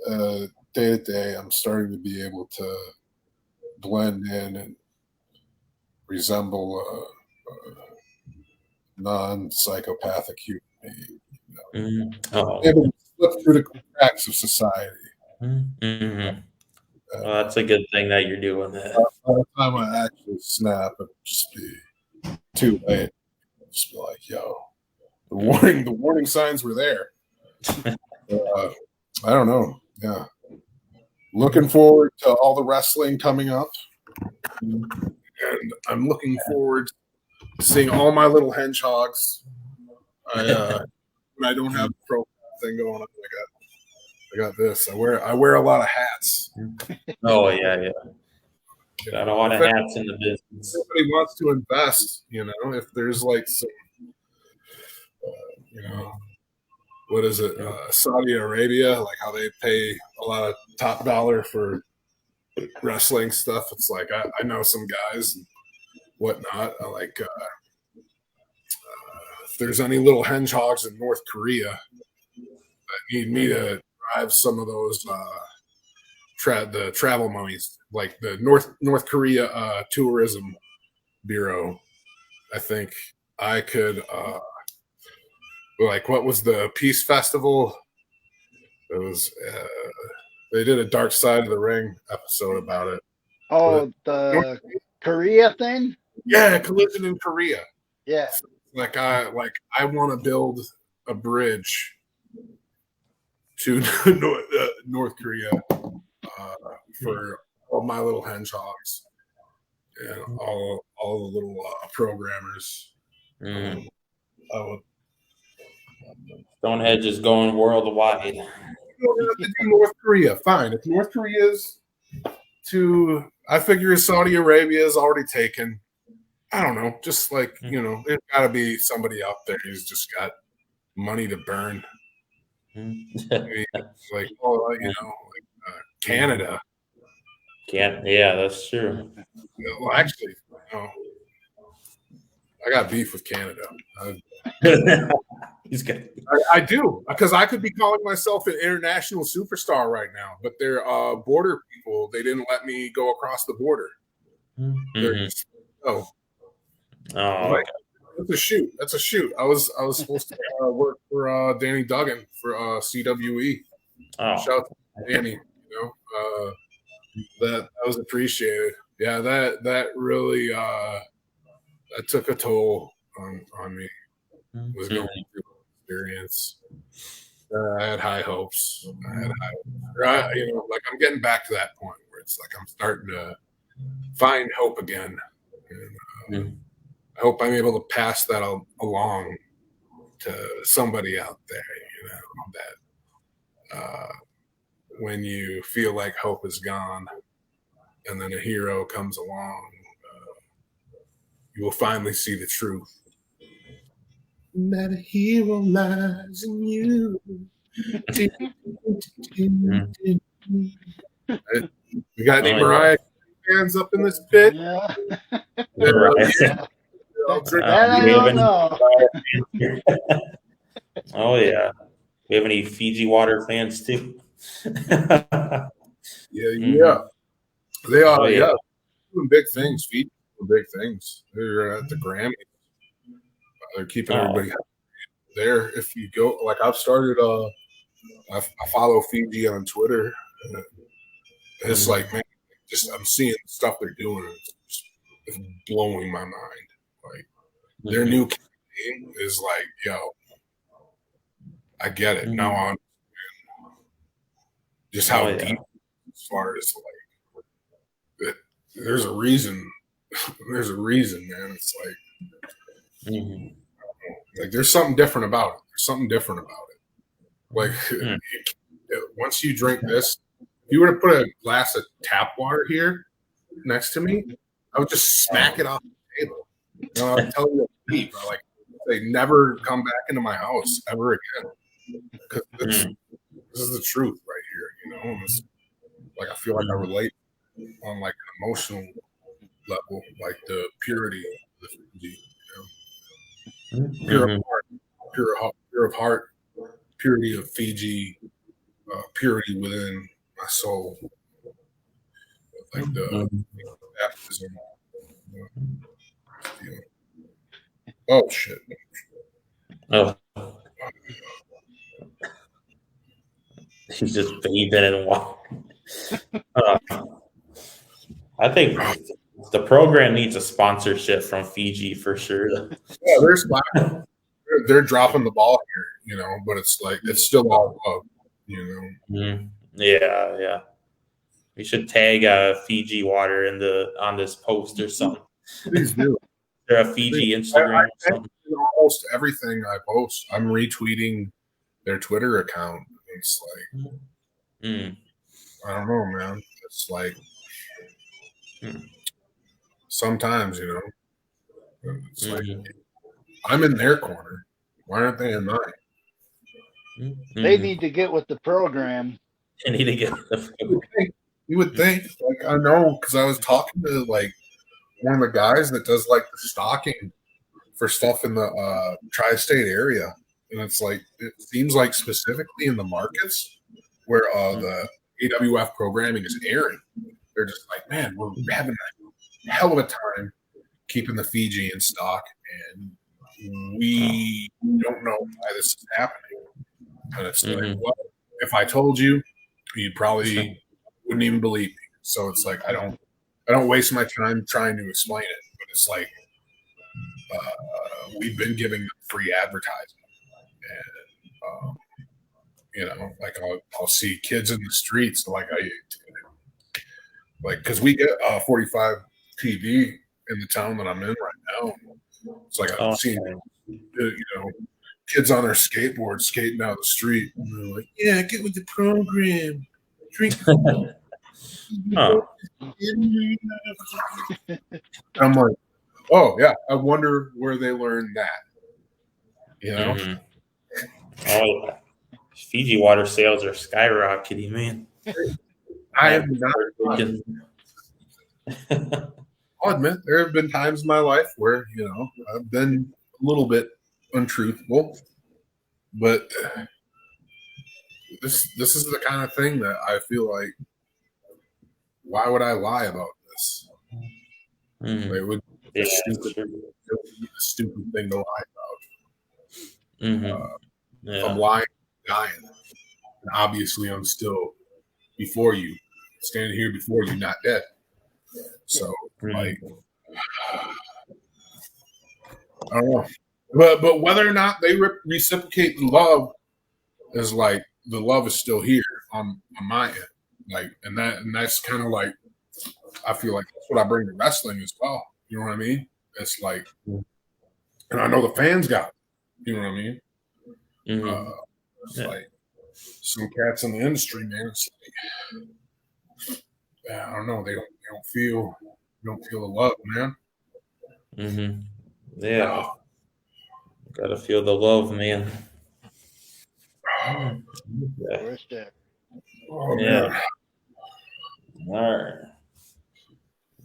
day to day. I'm starting to be able to blend in and resemble a non-psychopathic human being. Able to slip through the cracks of society. Mm-hmm. Well, that's a good thing that you're doing that. By the time I actually snap, it'll just be too late. I'll just be like, "Yo, the warning signs were there." I don't know. Yeah, looking forward to all the wrestling coming up, and I'm looking forward to seeing all my little hedgehogs. When I don't have the pro thing going on, I got this. I wear a lot of hats. Oh yeah. Got a lot of hats in the business. Everybody wants to invest, if there's like some, what is it, Saudi Arabia, like how they pay a lot of top dollar for wrestling stuff. It's like I know some guys and whatnot. I like if there's any little hedgehogs in North Korea that need me to drive some of those the travel monies, like the North Korea tourism bureau. I think I could like, what was the Peace Festival? It was they did a Dark Side of the Ring episode about it. Oh, the Korea thing? Yeah, collision in Korea. Yeah. Like I want to build a bridge to North Korea for all my little hedgehogs and all the little programmers. I would. Stonehenge is going worldwide. You don't have to do North Korea. Fine. If North Korea's I figure Saudi Arabia is already taken. I don't know. Just like, there's got to be somebody out there who's just got money to burn. Like, Canada. Yeah, that's true. Well, actually, I got beef with Canada. He's good. I do, because I could be calling myself an international superstar right now, but they're border people. They didn't let me go across the border. Just, that's a shoot. That's a shoot. I was supposed to work for Danny Duggan for CWE. Shout out to Danny. That was appreciated. Yeah, that really that took a toll on me. was going through experience. I had high hopes. Like I'm getting back to that point where it's like I'm starting to find hope again. And, I hope I'm able to pass that along to somebody out there, that when you feel like hope is gone and then a hero comes along, you will finally see the truth. That a hero lies in you. We got any Mariah fans up in this pit? Yeah. Right. That I don't know. Oh yeah. We have any Fiji water fans too? Yeah. They are. Oh, yeah. Doing big things. Feet doing big things. They're at the Grammys. They're keeping everybody there. If you go, like I've started. I follow Fiji on Twitter. It's like, man, I'm seeing stuff they're doing. It's blowing my mind. Like their new campaign is like, yo, I get it now. On just how deep, as far as like, there's a reason. There's a reason, man. It's like, like there's something different about it. There's something different about it. Like once you drink this, if you were to put a glass of tap water here next to me, I would just smack it off the table. I would tell you to leave. They never come back into my house ever again. Because this is the truth right here, like I feel like I relate on like an emotional level, like the purity of the Fiji, pure of heart, purity of Fiji, purity within my soul, like the baptism. Oh shit! Oh, he's just bathing in water. I think the program needs a sponsorship from Fiji for sure. Yeah, they're dropping the ball here, but it's like it's still all love, Yeah. We should tag Fiji water on this post or something. Please do. Or a Fiji Instagram or something. Almost everything I post, I'm retweeting their Twitter account. It's like, I don't know, man. It's like sometimes, it's like I'm in their corner. Why aren't they in mine? They need to get with the program. They need to get with the program. You would think, like I know, because I was talking to like one of the guys that does like the stocking for stuff in the tri-state area, and it's like it seems like specifically in the markets where the AWF programming is airing, they're just like, man, we're having a hell of a time keeping the Fiji in stock, and we don't know why this is happening. And it's like, well, if I told you, you probably wouldn't even believe me. So it's like I don't waste my time trying to explain it, but it's like we've been giving them free advertising, and like I'll see kids in the streets like because we get 45 TV in the town that I'm in right now. It's like I've seen kids on their skateboards skating down the street, and they're like, "Yeah, get with the program, drink." I'm like, oh yeah, I wonder where they learned that. Oh, Fiji water sales are skyrocketing, man. I have not. I'll admit there have been times in my life where I've been a little bit untruthful, but this is the kind of thing that I feel like, why would I lie about this? It would be a stupid thing to lie about. I'm lying, dying, and obviously I'm still before you, standing here before you, not dead. So like, I don't know. But whether or not they reciprocate the love is like the love is still here on my end. Like, and that's kind of like, I feel like that's what I bring to wrestling as well. You know what I mean? It's like, and I know the fans got it. You know what I mean? Mm-hmm. It's like some cats in the industry, man. It's like, I don't know. They don't feel the love, man. Mm-hmm. Yeah. Gotta feel the love, man. Yeah. For sure. Oh, Yeah. man. All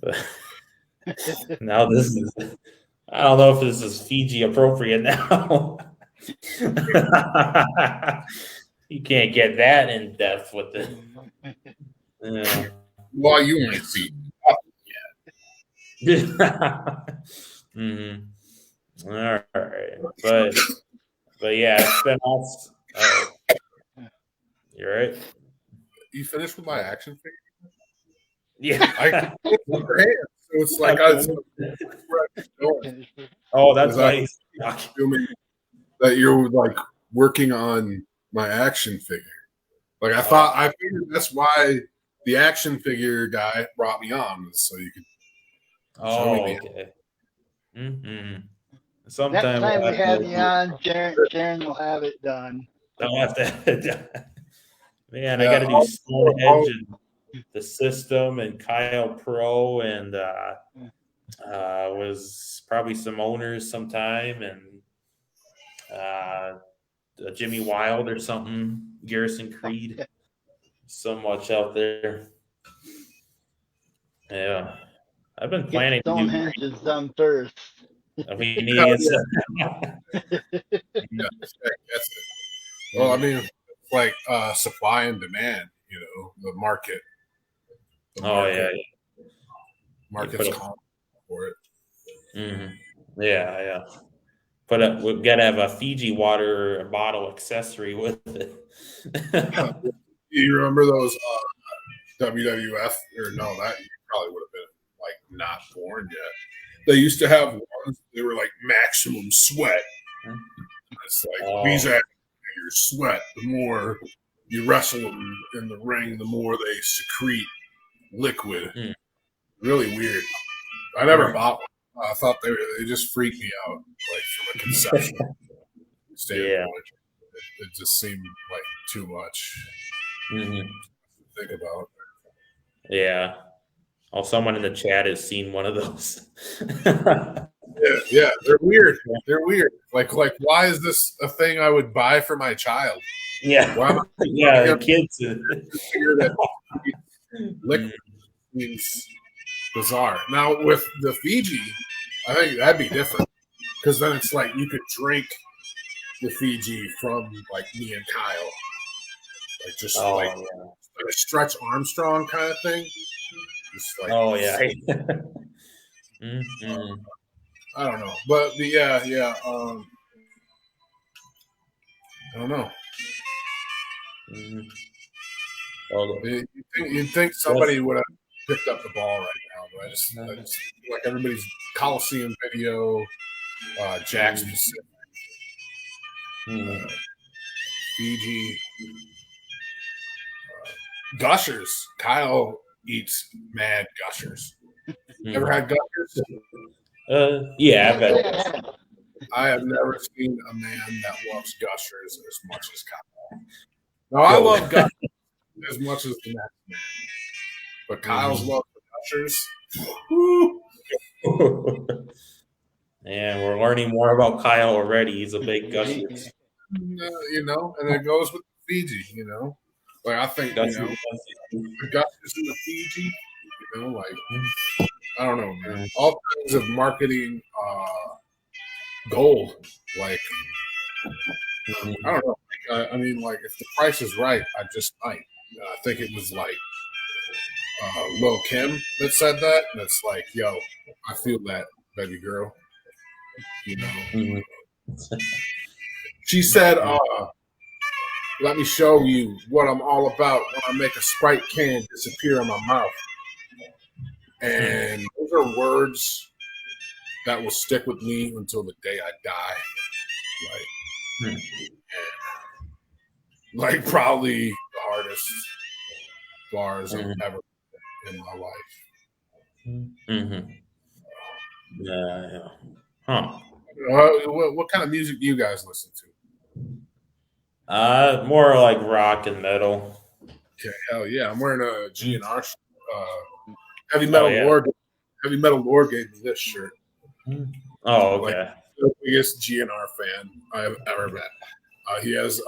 right. Now this is, I don't know if this is Fiji appropriate now. You can't get that in depth with it. Yeah. Well, you ain't see. Mm-hmm. All right. But yeah, it's been awesome. Oh. You're right. You finished with my action figure? Yeah. So it's like I was Oh, that's nice. nice. Assuming that you're like working on my action figure. Like I figured that's why the action figure guy brought me on, so you could show me the. Okay. Mm-hmm. Next Sometime time we'll we have have to- you on, Jeryn will have it done. I'll have to. Man, I Yeah, got to do Stonehenge and the system and Kyle Pro and was probably some owners sometime and Jimmy Wild or something, Garrison Creed, so much out there. Yeah, I've been planning Get to do. Stonehenge is done first. We need. Yeah, that's it. Well, I mean, it's like supply and demand. You know, the market. Oh yeah, Market's calling for it. Mm-hmm. Yeah. But we've got to have a Fiji water bottle accessory with it. Do you remember those WWF or no? That you probably would have been like not born yet. They used to have ones. They were like maximum sweat. It's like these are your sweat. The more you wrestle them in the ring, the more they secrete liquid. Really weird. I never bought one. I thought they just freaked me out, like from a conceptual standpoint. Yeah. It just seemed like too much Mm-hmm. to think about. Yeah. Oh, someone in the chat has seen one of those. Yeah, they're weird. They're weird. Like, why is this a thing I would buy for my child? Yeah. Why am I Yeah, the kids. figure that liquid seems bizarre. Now with the Fiji, I think that'd be different because then it's like you could drink the Fiji from like me and Kyle, like just like a Stretch Armstrong kind of thing. Just like, Mm-hmm. I don't know, but yeah. I don't know. Mm-hmm. You'd think somebody would have picked up the ball right now, but I just feel like everybody's Coliseum video, Jack's Pacific, Fiji, Gushers. Kyle eats mad Gushers. Ever had Gushers? Yeah, I bet. I have never seen a man that loves Gushers as much as Kyle. No, I love Gushers as much as the next man. But Kyle's love for Gushers. Yeah, we're learning more about Kyle already. He's a big Gushers. You know, and it goes with Fiji, you know. Like, I think, the Gushers in the Fiji, you know, like, I don't know, man. All kinds of marketing gold. Like, I don't know. I mean, like, if the price is right, I just might. I think it was like Lil Kim that said that. And it's like, yo, I feel that, baby girl. You know. She said, let me show you what I'm all about when I make a Sprite can disappear in my mouth. And those are words that will stick with me until the day I die. Like probably the hardest bars I've ever in my life. Yeah. Huh. What kind of music do you guys listen to? More like rock and metal. Okay, hell yeah! I'm wearing a GNR Heavy Metal yeah. Lord. Heavy Metal Lord gave me this shirt. Oh, okay. Like, the biggest GNR fan I've ever met. He has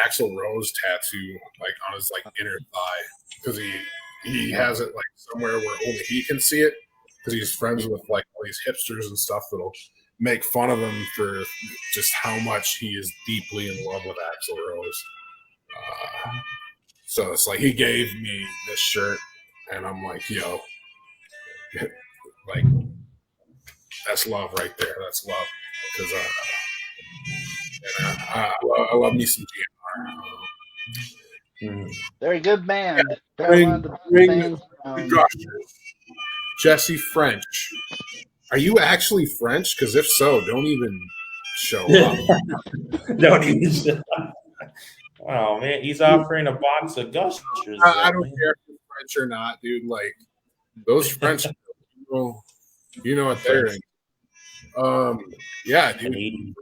Axl Rose tattoo like on his like inner thigh because he has it like somewhere where only he can see it because he's friends with like all these hipsters and stuff that'll make fun of him for just how much he is deeply in love with Axl Rose. So it's like he gave me this shirt, and I'm like, yo, like that's love right there. That's love because I love me some GNR. They're a good band. Bring Jesse French. Are you actually French? Because if so, don't even show up. Don't even show up. Oh man, he's offering a box of Gushers. I don't care if you're French or not, dude. Like those French, you know what they're in. Yeah, dude.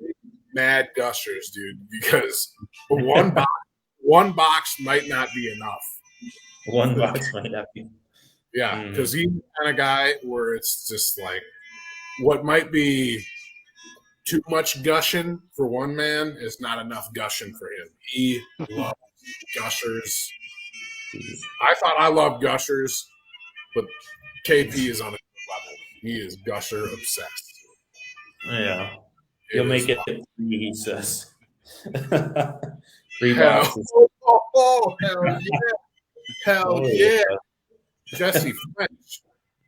Mad Gushers, dude. Because one box might not be enough. One box might not be. Yeah, because he's the kind of guy where it's just like what might be too much gushing for one man is not enough gushing for him. He loves Gushers. I thought I loved Gushers, but KP is on a level. He is Gusher obsessed. Yeah. He'll make it free, he says. Free hell, boxes. hell yeah. Hell yeah. Jesse French.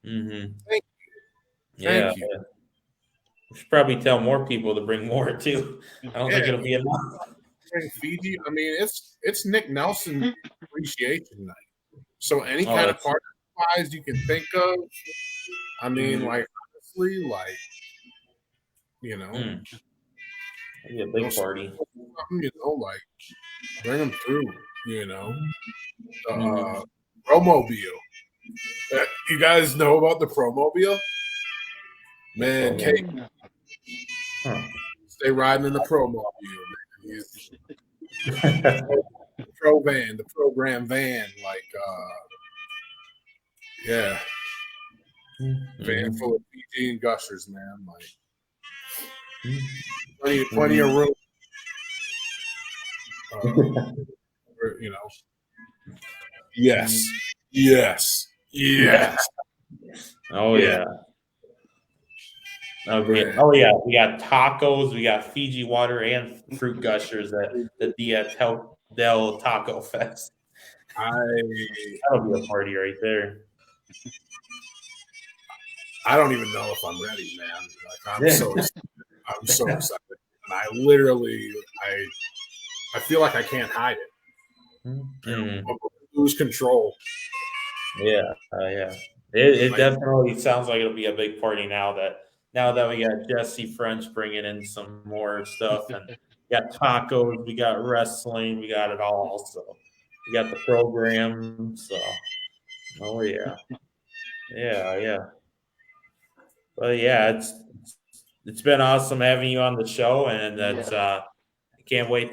Thank you. Thank you. We should probably tell more people to bring more too. I don't think it'll be enough. Bring Fiji. I mean, it's Nick Nelson appreciation night. So any kind of partner prize you can think of. I mean, like honestly, like you know, it'll be a big party. You know, like bring them through. You know, Promobile. You guys know about the Promobile? Man, Kate, stay riding in the Promobile. The Pro van, the program van, like, yeah. Van full of PG and Gushers, man. Like, plenty of room. You know. Yes. Oh yeah. Oh yeah, we got tacos, we got Fiji water and fruit gushers at the Dia del Taco Fest. That'll be a party right there. I don't even know if I'm ready, man. Like I'm so excited. And I literally I feel like I can't hide it. Lose control. Yeah. It definitely sounds like it'll be a big party now that we got Jesse French bringing in some more stuff, and we got tacos, we got wrestling, we got it all. So we got the program. So yeah. But yeah, it's been awesome having you on the show, and that's I can't wait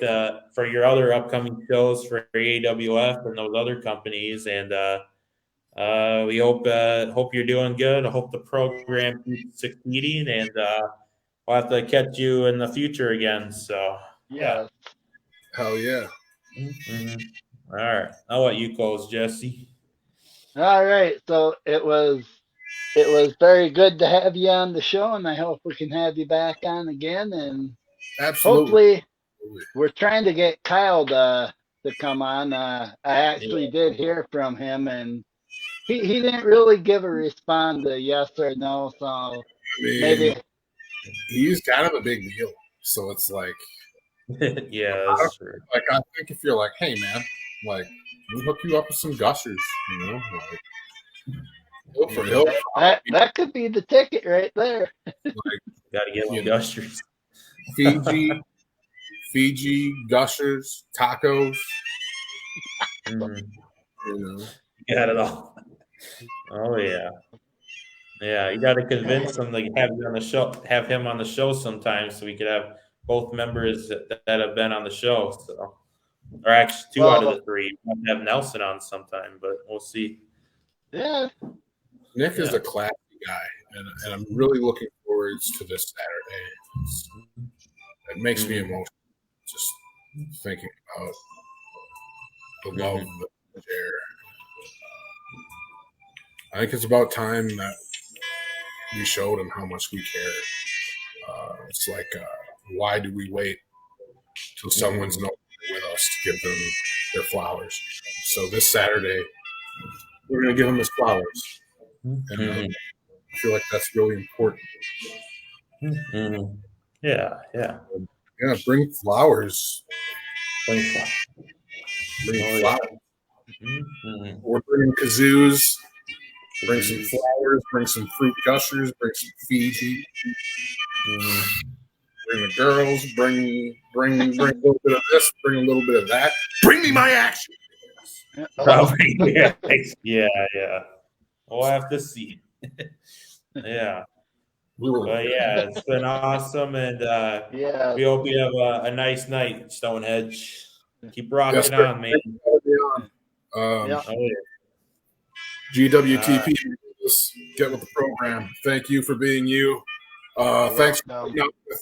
for your other upcoming shows for AWF and those other companies, and we hope you're doing good. I hope the program keeps succeeding, and we'll have to catch you in the future again. So yeah, hell yeah. All right, I'll let you close, Jesse. All right, so it was very good to have you on the show, and I hope we can have you back on again. And hopefully, we're trying to get Kyle to come on. I actually did hear from him, and he didn't really give a response to yes or no. So maybe he's kind of a big deal. So it's like, yeah, that's true. Like I think if you're like, hey man, like we'll hook you up with some gushers, you know, like. That could be the ticket right there. Like Got to get You some know. gushers. Fiji, gushers, tacos. Mhm. You know. You got it all. Oh yeah, yeah. You got to convince him to have you on the show. Have him on the show sometime, so we could have both members that have been on the show. So, or actually, two out of the three. We'll have Nelson on sometime, but we'll see. Yeah. Nick is a classy guy, and I'm really looking forward to this Saturday. It makes me emotional just thinking about the love that share. I think it's about time that we showed him how much we care. It's like, why do we wait till someone's no longer with us to give them their flowers? So this Saturday, we're going to give them his flowers. And I feel like that's really important. Yeah, yeah. Yeah, bring flowers. Bring flowers. Bring flowers. We're bringing kazoos. Bring some flowers. Bring some fruit gushers. Bring some Fiji. Bring the girls. Bring a little bit of this. Bring a little bit of that. Bring me my action. Probably. Yeah. We'll have to see. Yeah. But yeah, it's been awesome, and we hope you have a nice night, Stonehenge. Keep rocking on, man. GWTP, get with the program. Thank you for being you. Thanks for putting up with,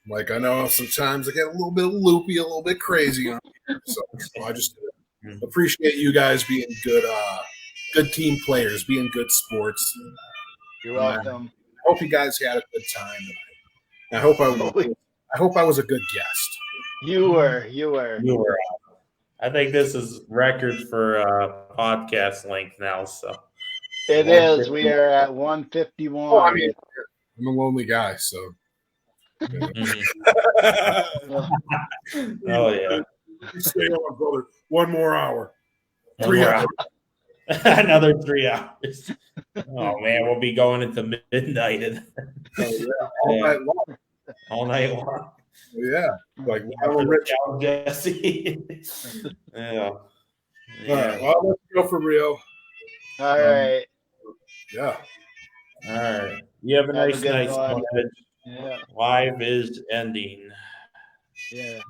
like I know sometimes I get a little bit loopy, a little bit crazy on here. So I just appreciate you guys being good team players, being good sports. You're welcome. I hope you guys had a good time. I hope I was a good guest. You were. I think this is record for podcast length now. So it is. We are at 151. Well, I mean, I'm a lonely guy, so. Oh yeah. Stay on, brother. One more hour. 3 hours. Another 3 hours. Oh man, we'll be going into midnight. All night long. Yeah, like Jesse. Yeah. All right. Well, let's go for real. All right. Yeah. All right. You have a nice night. Yeah. Live is ending. Yeah.